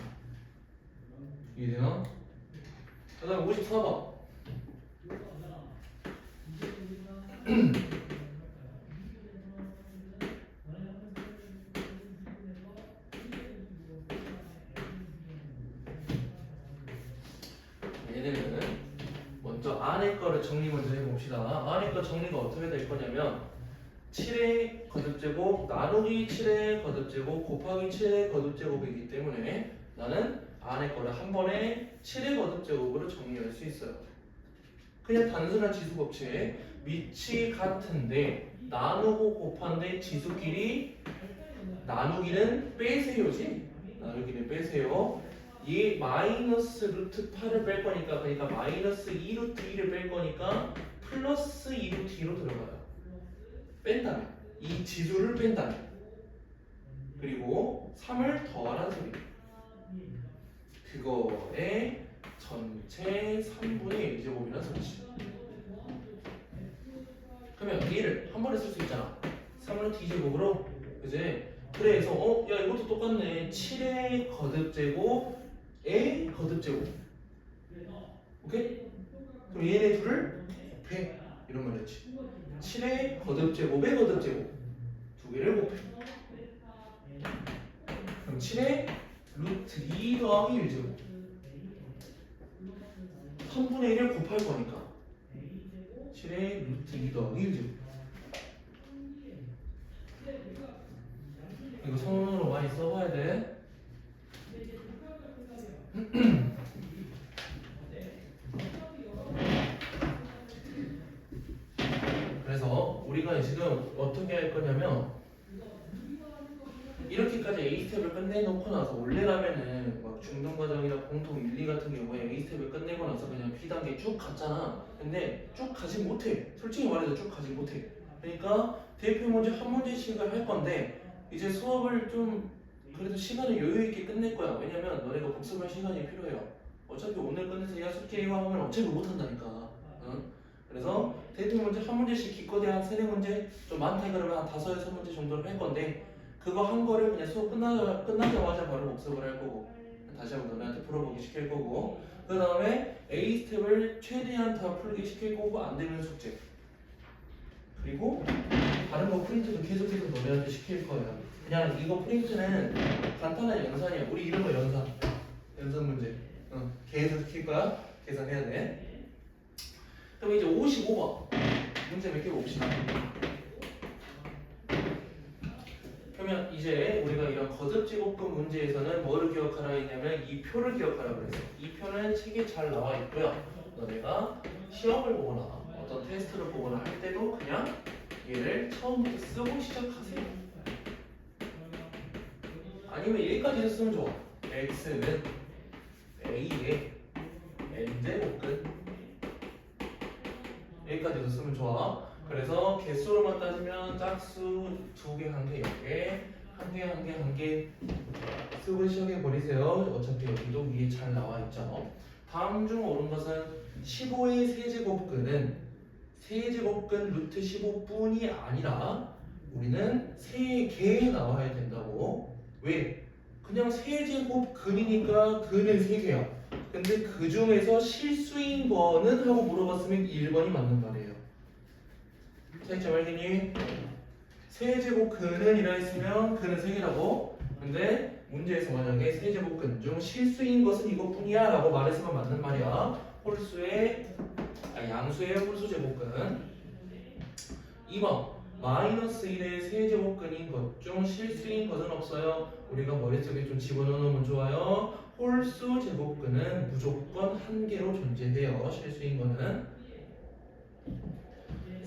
이해되나? 그 다음에 54번. 얘네는 먼저 안에 거를 정리 먼저 해봅시다. 안에 거 정리가 어떻게 될 거냐면 7의 거듭제곱 나누기 7의 거듭제곱 곱하기 7의 거듭제곱이기 때문에 나는 안에 거를 한 번에 7의 거듭제곱으로 정리할 수 있어요. 그냥 단순한 지수법칙. 밑이 같은데 나누고 곱한데 지수끼리 나누기는 빼세요지. 나누기는 빼세요. 얘 마이너스 루트 8을 뺄 거니까 그러니까 마이너스 2 루트 2를 뺄 거니까 플러스 2 루트 2로 들어가요. 뺀다면 이 지수를 뺀다면 그리고 3을 더하라는 소리. 그거에 전체 3분의 1제곱이라는 소리지. 그러면 얘를 한 번에 쓸 수 있잖아. 3루트 2제곱으로 그지? 그래서 야 이것도 똑같네. 7의 거듭제곱의 거듭제곱. 오케이? 그럼 얘네 둘을 곱해. 이런 말이었지. 7의 거듭제곱의 거듭제곱 두 개를 곱해. 그럼 7의 루트 2 더하기 1제곱 3분의 1을 곱할 거니까 7의 루트 2 더하기 1제곱. 이거 손으로 많이 써봐야 돼. 그래서 우리가 지금 어떻게 할 거냐면 이렇게까지 A스텝을 끝내놓고 나서 원래라면은 막 중등과정이나 공통 윤리 같은 경우에 A스텝을 끝내고 나서 그냥 B단계 쭉 갔잖아. 근데 쭉 가지 못해. 솔직히 말해서 쭉 가지 못해. 그러니까 대표 문제 한 문제씩을 할 건데 이제 수업을 좀 그래도 시간을 여유 있게 끝낼 거야. 왜냐면 너네가 복습할 시간이 필요해요. 어차피 오늘 끝내서 야습 K와 하면 어차피 못한다니까. 응? 그래서 대표 문제 한 문제씩 기껏해 한 3-4문제 좀 많다 그러면 한 5-6문제 정도를 할 건데 그거 한 거를 그냥 수업 끝나자마자 바로 복습을 할 거고 다시 한번 너네한테 풀어보기 시킬 거고 그 다음에 A 스텝을 최대한 다 풀게 시킬 거고 안 되면 숙제 그리고 다른 거 프린트도 계속해서 너네한테 시킬 거예요. 그냥 이거 프린트는 간단한 연산이야. 우리 이런 거 연산 문제 계속 시킬 거야. 계산해야 돼. 그럼 이제 55번 문제 몇 개 봅시다. 그러면 이제 우리가 이런 거듭제곱근 문제에서는 뭐를 기억하라 했냐면 이 표를 기억하라 그랬어. 이 표는 책에 잘 나와 있고요. 너네가 시험을 보거나 어떤 테스트를 보거나 할 때도 그냥 얘를 처음부터 쓰고 시작하세요. 아니면 여기까지 쓰면 좋아. x는 a의 n제곱근 여기까지도 쓰면 좋아. 그래서 개수로만 따지면 짝수 2개, 1개, 0개, 1개 쓰고 시작해 버리세요. 어차피 여기도 위에 잘 나와 있죠. 다음 중 옳은 것은 15의 세제곱근은 세제곱근 루트 15뿐이 아니라 우리는 3개 나와야 된다고. 왜? 그냥 세제곱근이니까 근은 3개야. 근데 그 중에서 실수인 거는 하고 물어봤으면 1번이 맞는 말이에요. 차이점 알겠니? 세제곱근은 이라 했으면 근은 3개라고. 근데 문제에서 만약에 세제곱근 중 실수인 것은 이것뿐이야 라고 말했으면 맞는 말이야. 양수의 홀수 제곱근. 2번 마이너스 1의 세제곱근인 것 중 실수인 것은 없어요. 우리가 머릿속에 좀 집어넣으면 좋아요. 홀수 제곱근은 무조건 한 개로 존재해요. 실수인 거는.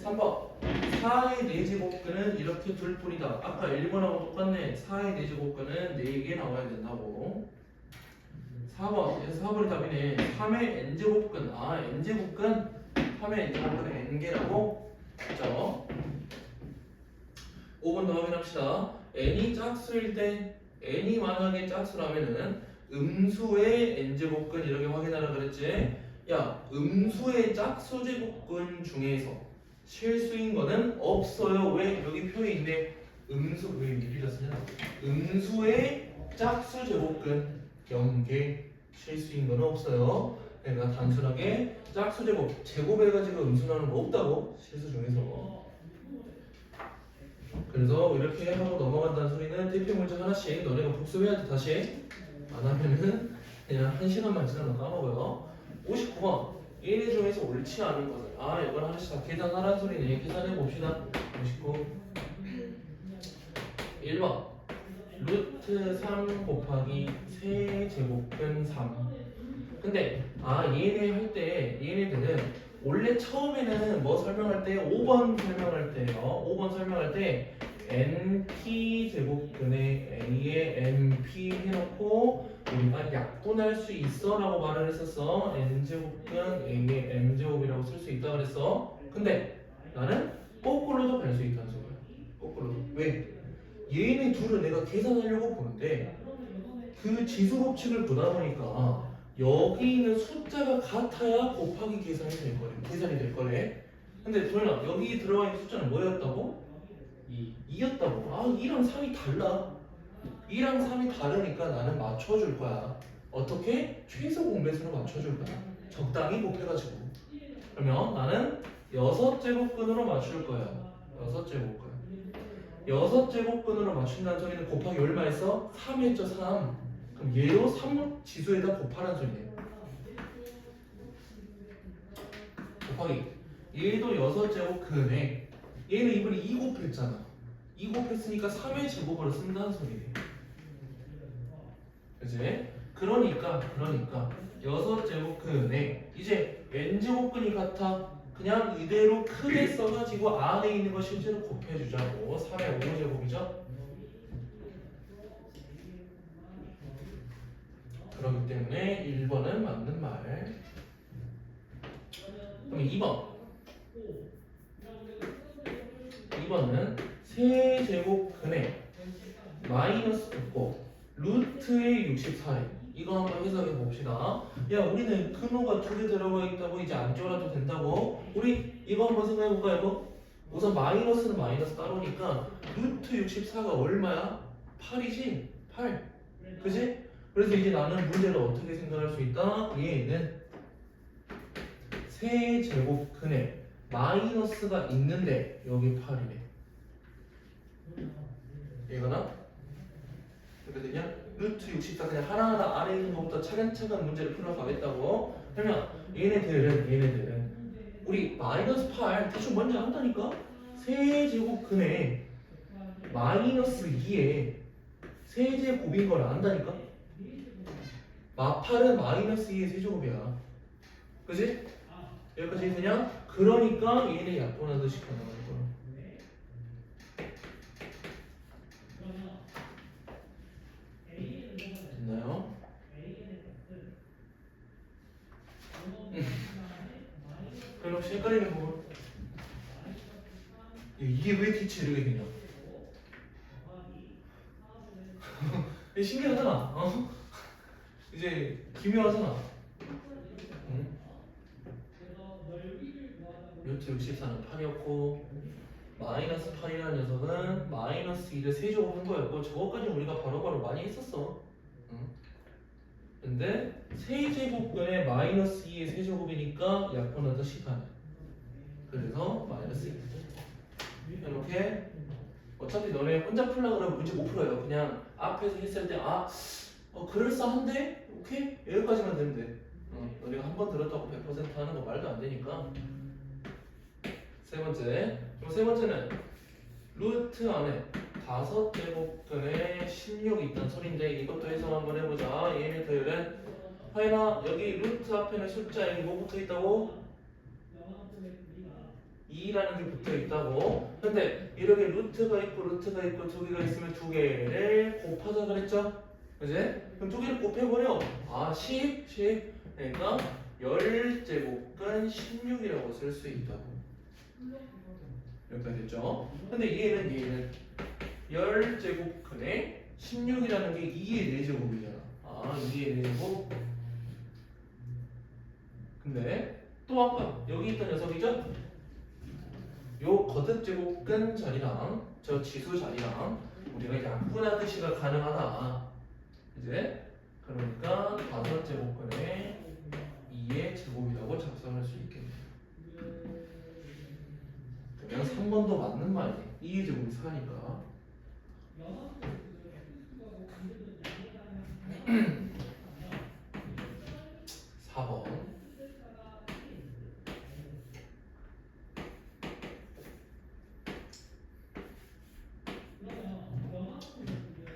3번 4의 4제곱근은 이렇게 둘 뿐이다. 아까 1번하고 똑같네. 4의 4제곱근은 4개 나와야 된다고. 4번 그래서 4번이 답이네. 3의 n제곱근 n제곱근 3의 n제곱근은 n개라고 했죠. 5번 더 확인합시다. n이 짝수일 때 n이 만약에 짝수라면은 음수의 n제곱근 이렇게 확인하라 그랬지. 야 음수의 짝수 제곱근 중에서 실수인 거는 없어요. 왜? 여기 표에 있네. 음수 왜 미리라 쓰냐? 음수의 짝수 제곱근 0개 실수인 거는 없어요. 그러니까 단순하게 짝수 제곱 제곱해가지고 음수 나는 거 없다고 실수 중에서. 그래서 이렇게 하고 넘어간다는 소리는 대표 문제 하나씩 너네가 복습해야 돼. 다시 안 하면은 그냥 1시간만 지나면 까먹어요. 59번 얘네 중에서 옳지 않은 것은 이걸 하나씩 다 계산하라는 소리네. 계산해 봅시다. 59 1번 루트 3 곱하기 세제곱근 3. 근데 얘네 할 때 얘네들은 원래 처음에는 뭐 설명할 때 5번 설명할 때요. 5번 설명할 때 np 제곱근에 a에 np 해놓고 우리가 약분할 수 있어라고 말을 했었어. n제곱근 a에 m제곱이라고 쓸 수 있다 그랬어. 근데 나는 거꾸로도 갈 수 있다는 소리야. 거꾸로도. 왜? 얘네 둘을 내가 계산하려고 보는데 그 지수 법칙을 보다 보니까 여기 있는 숫자가 같아야 곱하기 계산이 될 거래. 계산이 될 거래. 근데 도현아 여기 들어가 있는 숫자는 뭐였다고? 2였다고. 2랑 3이 달라. 2랑 3이 다르니까 나는 맞춰줄 거야. 어떻게? 최소 공배수로 맞춰줄 거야. 적당히 곱해가지고. 그러면 나는 6제곱근으로 맞출 거야. 6제곱근. 6제곱근으로 맞춘다는 소리는 곱하기 얼마 했어? 3 했죠. 3. 그럼 얘로 3 지수에다 곱하라는 소리네. 곱하기 얘도 6제곱근에 얘는 이번에 2 곱했잖아. 2 곱했으니까 3의 제곱으로 쓴다는 소리네. 그치? 그러니까 6제곱근에 이제 n제곱근이 같아. 그냥 이대로 크게 써가지고 안에 있는 거 실제로 곱해주자고. 3의 5제곱이죠? 그렇기 때문에 1번은 맞는 말. 그럼 2번은 세제곱근에 마이너스 듣고 루트의 64래. 이거 한번 해석해 봅시다. 야 우리는 근호가 2개 들어가 있다고 이제 안 쪼라도 된다고. 우리 이거 한번 생각해 볼까 이거? 우선 마이너스는 마이너스 따로니까 루트 64가 얼마야? 8이지? 8. 그지? 그래서 이제 나는 문제를 어떻게 생각할 수 있다? 얘는 세제곱근에 마이너스가 있는데 여기 8이네. 이거나? 그러거든요. 루트 64 그냥 하나하나 안에 있는 것부터 차근차근 문제를 풀어가겠다고. 그러면 얘네들은 우리 마이너스 8 대충 뭔지 안다니까? 세제곱근에 마이너스 2에 세제곱인 걸 안다니까? 8은 마이너스 2의 세제곱이야. 그지? 여기까지 그냥 그러니까 얘네 약분하듯이 가능한 거야. 됐나요? 그럼 혹시 헷갈리는 부분? 이게 왜 뒤치 이렇게 되냐? 신기하잖아. 이제 기묘하잖아. 응? 루트 64는 8이었고 마이너스 8이라는 녀석은 마이너스 2를 세제곱한 거였고 저거까지 우리가 바로바로 많이 했었어. 응? 근데 세제곱근에 마이너스 2의 세제곱이니까 약분하듯이 가네. 그래서 마이너스 2. 이렇게 어차피 너네 혼자 풀라 그러면 문제 못 풀어요. 그냥 앞에서 했을 때 그럴싸한데? 오케이? 여기까지만 되면 돼. 너네가 한 번 들었다고 100% 하는 거 말도 안 되니까. 세 번째. 그럼 세 번째는 루트 안에 5제곱근에 16이 있단 소린데 이것도 해석 한번 해보자. 얘네 도열은 하연아 여기 루트 앞에는 숫자에 뭐 붙어 있다고? 2라는 게 붙어 있다고. 근데 이렇게 루트가 있고 두 개가 있으면 두 개를 곱하자 그랬죠? 그지? 그럼 두 개를 곱해버려. 10. 그러니까 10제곱근 16이라고 쓸 수 있다고. 여기까지 됐죠? 근데 얘는 10제곱근에 16이라는 게 2의 4제곱이잖아. 2의 4제곱. 근데 또 아까 여기 있던 녀석이죠? 요 거듭제곱근 자리랑 저 지수 자리랑 우리가 약분하듯이가 가능하다. 이제 그러니까 5제곱근에 2의 제곱이라고 작성할 수 있겠네. 그러면 3번도 맞는 말이네. 2의 제곱이 4니까. 4번.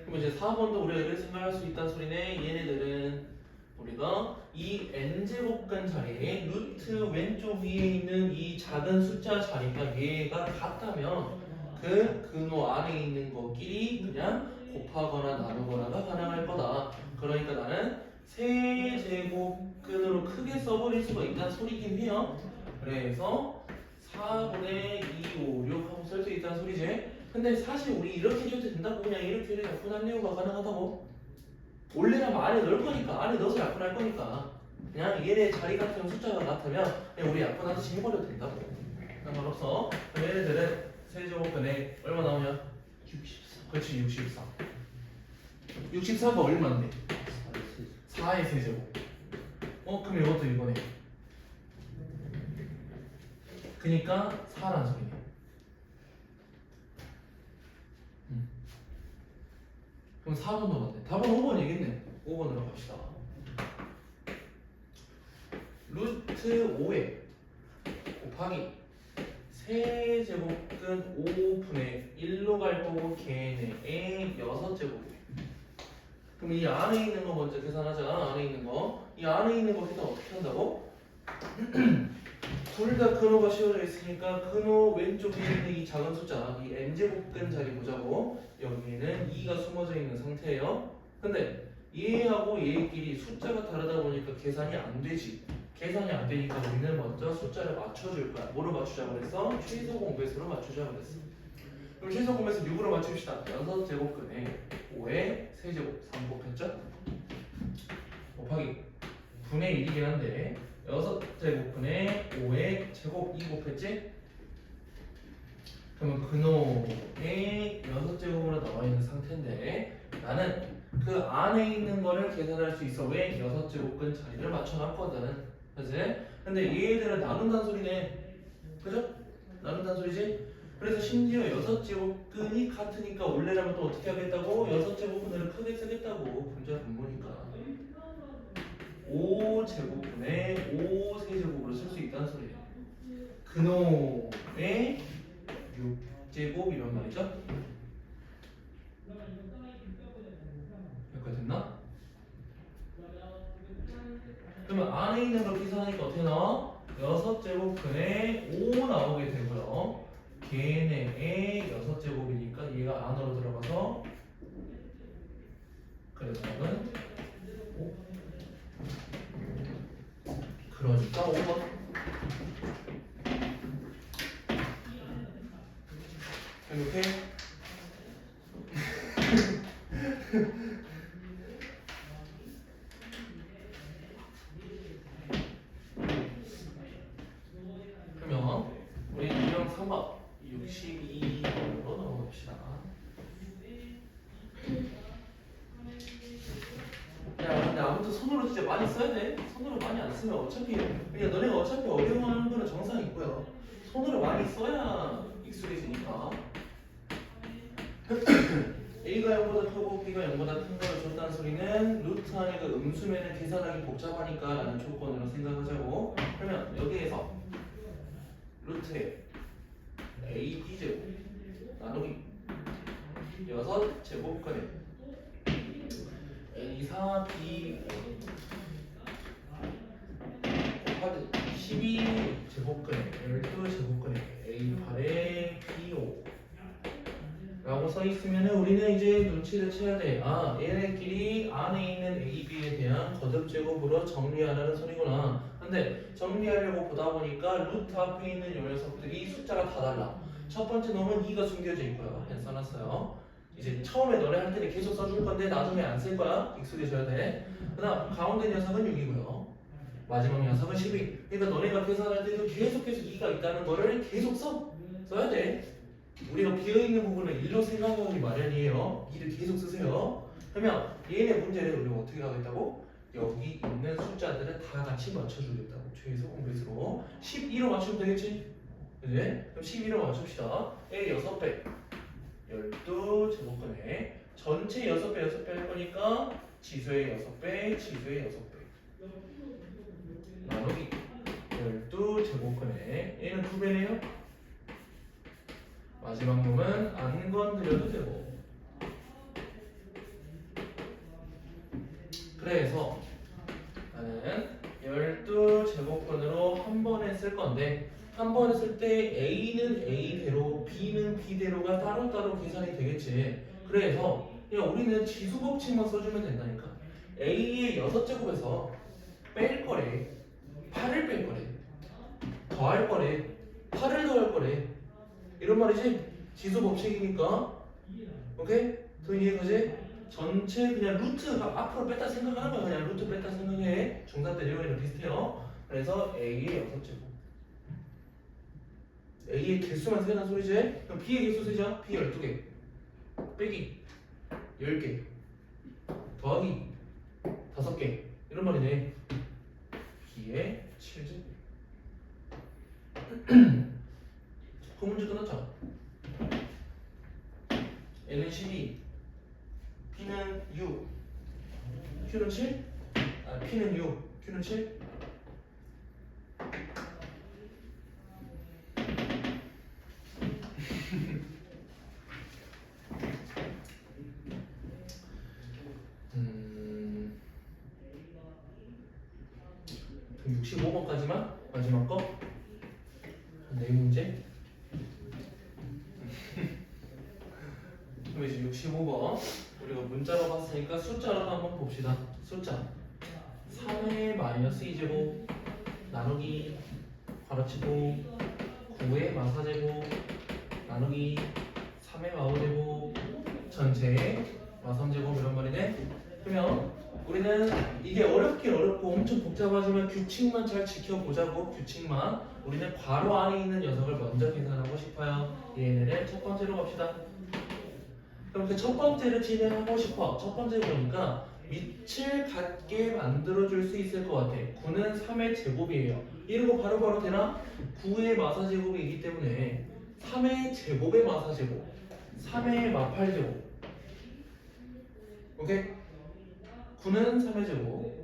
그럼 이제 4번도 우리가 이렇게 생각할 수 있다는 소리네. 얘네들은 우리가 이 n제곱근 자리에 루트 왼쪽 위에 있는 이 작은 숫자 자리가 얘가 같다면 그 근호 안에 있는 것끼리 그냥 곱하거나 나누거나가 가능할 거다. 그러니까 나는 세제곱근으로 크게 써버릴 수가 있다는 소리긴 해요. 그래서 4분의 2, 5, 6 하고 쓸 수 있다는 소리지. 근데 사실 우리 이렇게 해도 된다고. 그냥 이렇게 해도 약분할 내용가 가능하다고. 원래라면 안에 넣을 거니까, 안에 넣어서 약분할 거니까 그냥 얘네 자리 같은 숫자가 같으면 그냥 우리 약분하듯이 해버려도 된다고. 상관없어. 그럼 얘네들은 세제곱근에 얼마 나오냐? 64. 그렇지, 64. 64가 얼마인데? 4의 세제곱. 그럼 이것도 이거네. 그니까 4라는 소리네. 그럼 4번도 맞네. 답은 5번이겠네. 5번으로 갑시다. 루트 5에 곱하기 세제곱근 5분의 1로 갈 거고 걔네의 6제곱. 그럼 이 안에 있는 거 먼저 계산하자. 안에 있는 거. 이 안에 있는 거 계산 어떻게 한다고? 둘 다 근호가 씌워져 있으니까 근호 왼쪽에 있는 이 작은 숫자, 이 n제곱근 자리 보자고. 여기에는 2가 숨어져 있는 상태예요. 근데 얘하고 얘끼리 숫자가 다르다 보니까 계산이 안 되지. 계산이 안 되니까 우리는 먼저 숫자를 맞춰줄 거야. 뭐로 맞추자 그랬어? 최소 공배수로 맞추자 그랬어. 그럼 최소 공배수 6으로 맞춥시다. 6제곱근에 5의 세제곱 3 곱했죠? 곱하기 분의 1이긴 한데 6제곱분의 5의 제곱 2 곱했지? 그러면 근호의 6제곱으로 나와 있는 상태인데 나는 그 안에 있는 거를 계산할 수 있어. 왜? 6제곱근 자리를 맞춰놨거든. 그치? 근데 얘들은 나눈다는 소리네. 그죠? 나눈다는 소리지? 그래서 심지어 6제곱근이 같으니까 원래라면 또 어떻게 하겠다고? 6제곱근을 크게 쓰겠다고. 분자 분모니까 5제곱분의 5 세제곱으로 쓸 수 있다는 소리예요. 근호의 6제곱 이런 말이죠. 여기까지 됐나? 그러면 안에 있는 걸 계산하니까 어떻게 나와? 6제곱근에 5 나오게 되고요. 걔네의 6제곱이니까 얘가 안으로 들어가서 그래서 답은 5. 그러니까 5번. 이렇게 그러면 우리 유형 3번 62번으로 넘어갑시다. 야 근데 아무튼 손으로 진짜 많이 써야 돼. 손으로 많이 안 쓰면 어차피 그냥 너네가 어차피 어려워하는 거는 정상이고요. 손으로 많이 써야 익숙해지니까. A가 0보다 크고 B가 0보다 큰 거를 줬다는 소리는 루트 안에 그 음수면을 계산하기 복잡하니까 라는 조건으로 생각하자고. 그러면 여기에서 루트에 A, B제곱 나누기 6 제곱근에 A4 B 곱하기 12 제곱근에 12 제곱근에 A8에 B5 라고 써 있으면 우리는 이제 눈치를 채야 돼. 아, 얘네끼리 안에 있는 A, B에 대한 거듭 제곱으로 정리하라는 소리구나. 근데 정리하려고 보다 보니까 루트 앞에 있는 요 녀석들이 숫자가 다 달라. 첫 번째 놈은 2가 숨겨져 있고요. 그냥 써놨어요. 이제 처음에 너네 할 때는 계속 써줄 건데 나중에 안 쓸 거야. 익숙해져야 돼. 그 다음 가운데 녀석은 6이고요. 마지막 녀석은 12. 그러니까 너네가 계산할 때도 계속해서 2가 있다는 거를 계속 써야 돼. 우리가 비어있는 부분을 1로 생각하기 마련이에요. 2를 계속 쓰세요. 그러면 얘네 문제를 우리가 어떻게 하겠다고? 여기 있는 숫자들을 다 같이 맞춰주겠다고. 최소 공배수로 12로 맞추면 되겠지? 그지? 그럼 12로 맞춥시다. A 6배 12 제곱근에 전체 6배 6배 할 거니까 지수의 6배 지수의 6배 나누기 12 제곱근에 얘는 2배네요. 마지막 놈은 안 건드려도 되고. 그래서 나는 12제곱근으로 한 번에 쓸 건데 한 번에 쓸 때 A는 A대로 B는 B대로가 따로따로 계산이 되겠지. 그래서 그냥 우리는 지수 법칙만 써주면 된다니까. A의 6제곱에서 뺄 거래 8을 뺄 거래 더할 거래 8을 더할 거래 이런 말이지. 지수 법칙이니까. 오케이? 더 이해가지? 전체 그냥 루트가 앞으로 뺐다 생각하는 거야. 그냥 루트 뺐다 생각해. 중간 때 내용이랑 비슷해요. 그래서 A의 6제곱 A의 개수만 세는 소리지. 그럼 B의 개수 세자. B 12개 빼기 10개 더하기 5개 이런 말이네. B의 7제곱 그 문제 끝났잖아. N은 12 B는 6 Q는 7? 아, P는 6 Q는 7? 그럼 65번까지만 마지막 거? 네 문제? 그럼 이제 65번 우리가 문자로 봤으니까 숫자로 한번 봅시다. 숫자 3의 마이너스 2제곱 나누기 괄호치고 9의 마사제곱 나누기 3의 마오제곱 전체의 마3제곱 이런 말이네. 그러면 우리는 이게 어렵긴 어렵고 엄청 복잡하지만 규칙만 잘 지켜보자고. 규칙만. 우리는 괄호 안에 있는 녀석을 먼저 계산하고 싶어요. 얘네를 첫 번째로 갑시다. 그럼 그 첫 번째를 진행하고 싶어. 첫 번째 보니까 밑을 같게 만들어줄 수 있을 것 같아. 9는 3의 제곱이에요. 이러고 바로바로 되나? 9의 마사제곱이기 때문에 3의 제곱의 마사제곱 3의 마8제곱 오케이? 9는 3의 제곱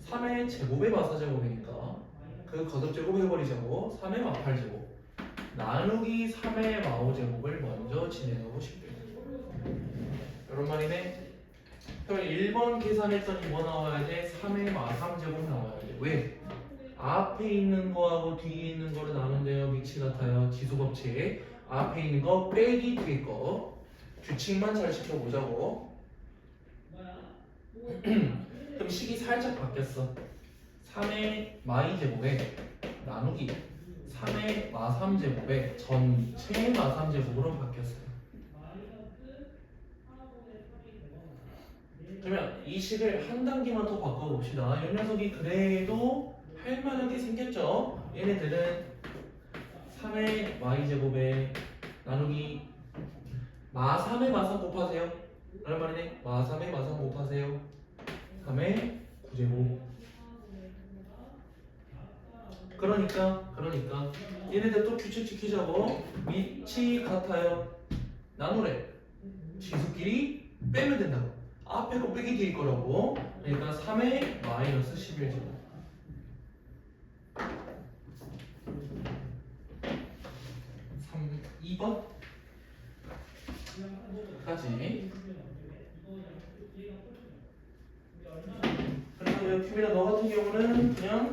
3의 제곱의 마사제곱이니까 그 거듭제곱 해버리자고. 3의 마8제곱 나누기 3의 마5제곱을 먼저 진행하고 싶대요. 이런 말이네. 그럼 1번 계산했더니 뭐 나와야 돼? 3의 마3제곱 나와야 돼. 왜? 앞에 있는 거하고 뒤에 있는 거를 나눈대요. 위치 같아요. 지수 법칙. 앞에 있는 거 빼기 뒤에 거. 규칙만 잘 지켜보자고. 그럼 식이 살짝 바뀌었어. 3의 마2제곱에 나누기 3의 마3제곱에 전체 마3제곱으로 바뀌었어요. 그러면 이 식을 한 단계만 더 바꿔봅시다. 이 녀석이 그래도 할만하게 생겼죠? 얘네들은 3의 y 제곱에 나누기 마3의 마3 곱하세요. 라는 말이네. 마3의 마3 곱하세요. 3의 9제곱. 그러니까 얘네들 또 규칙 지키자고. 위치 같아요. 나누래. 지수끼리 빼면 된다고. 앞에 거 빼기 뒤에 거라고. 그러니까 3의 마이너스 11제곱. 2번 여기까지. 그리고 큐비나 너 같은 경우는 그냥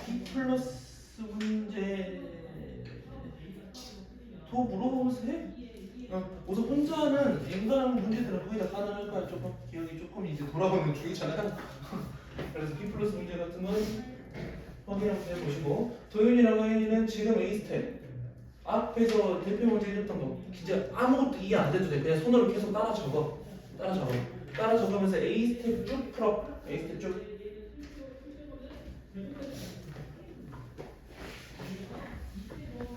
B 플러스 문제 더 물어보세요. 우선 혼자는 인간하는 문제들은 거의 다 가능할까요? 조금 기억이 조금 이제 돌아오는 중이잖아요. 그래서 B 플러스 문제 같은 건 확인 한번 해보시고, 도윤이랑 하연이는 지금 A 스텝 앞에서 대표 문제 해줬던 거 진짜 아무것도 이해 안 돼도 돼. 그냥 손으로 계속 따라 적어. 따라 적으면서 A 스텝 쭉 풀어. A 스텝 쭉.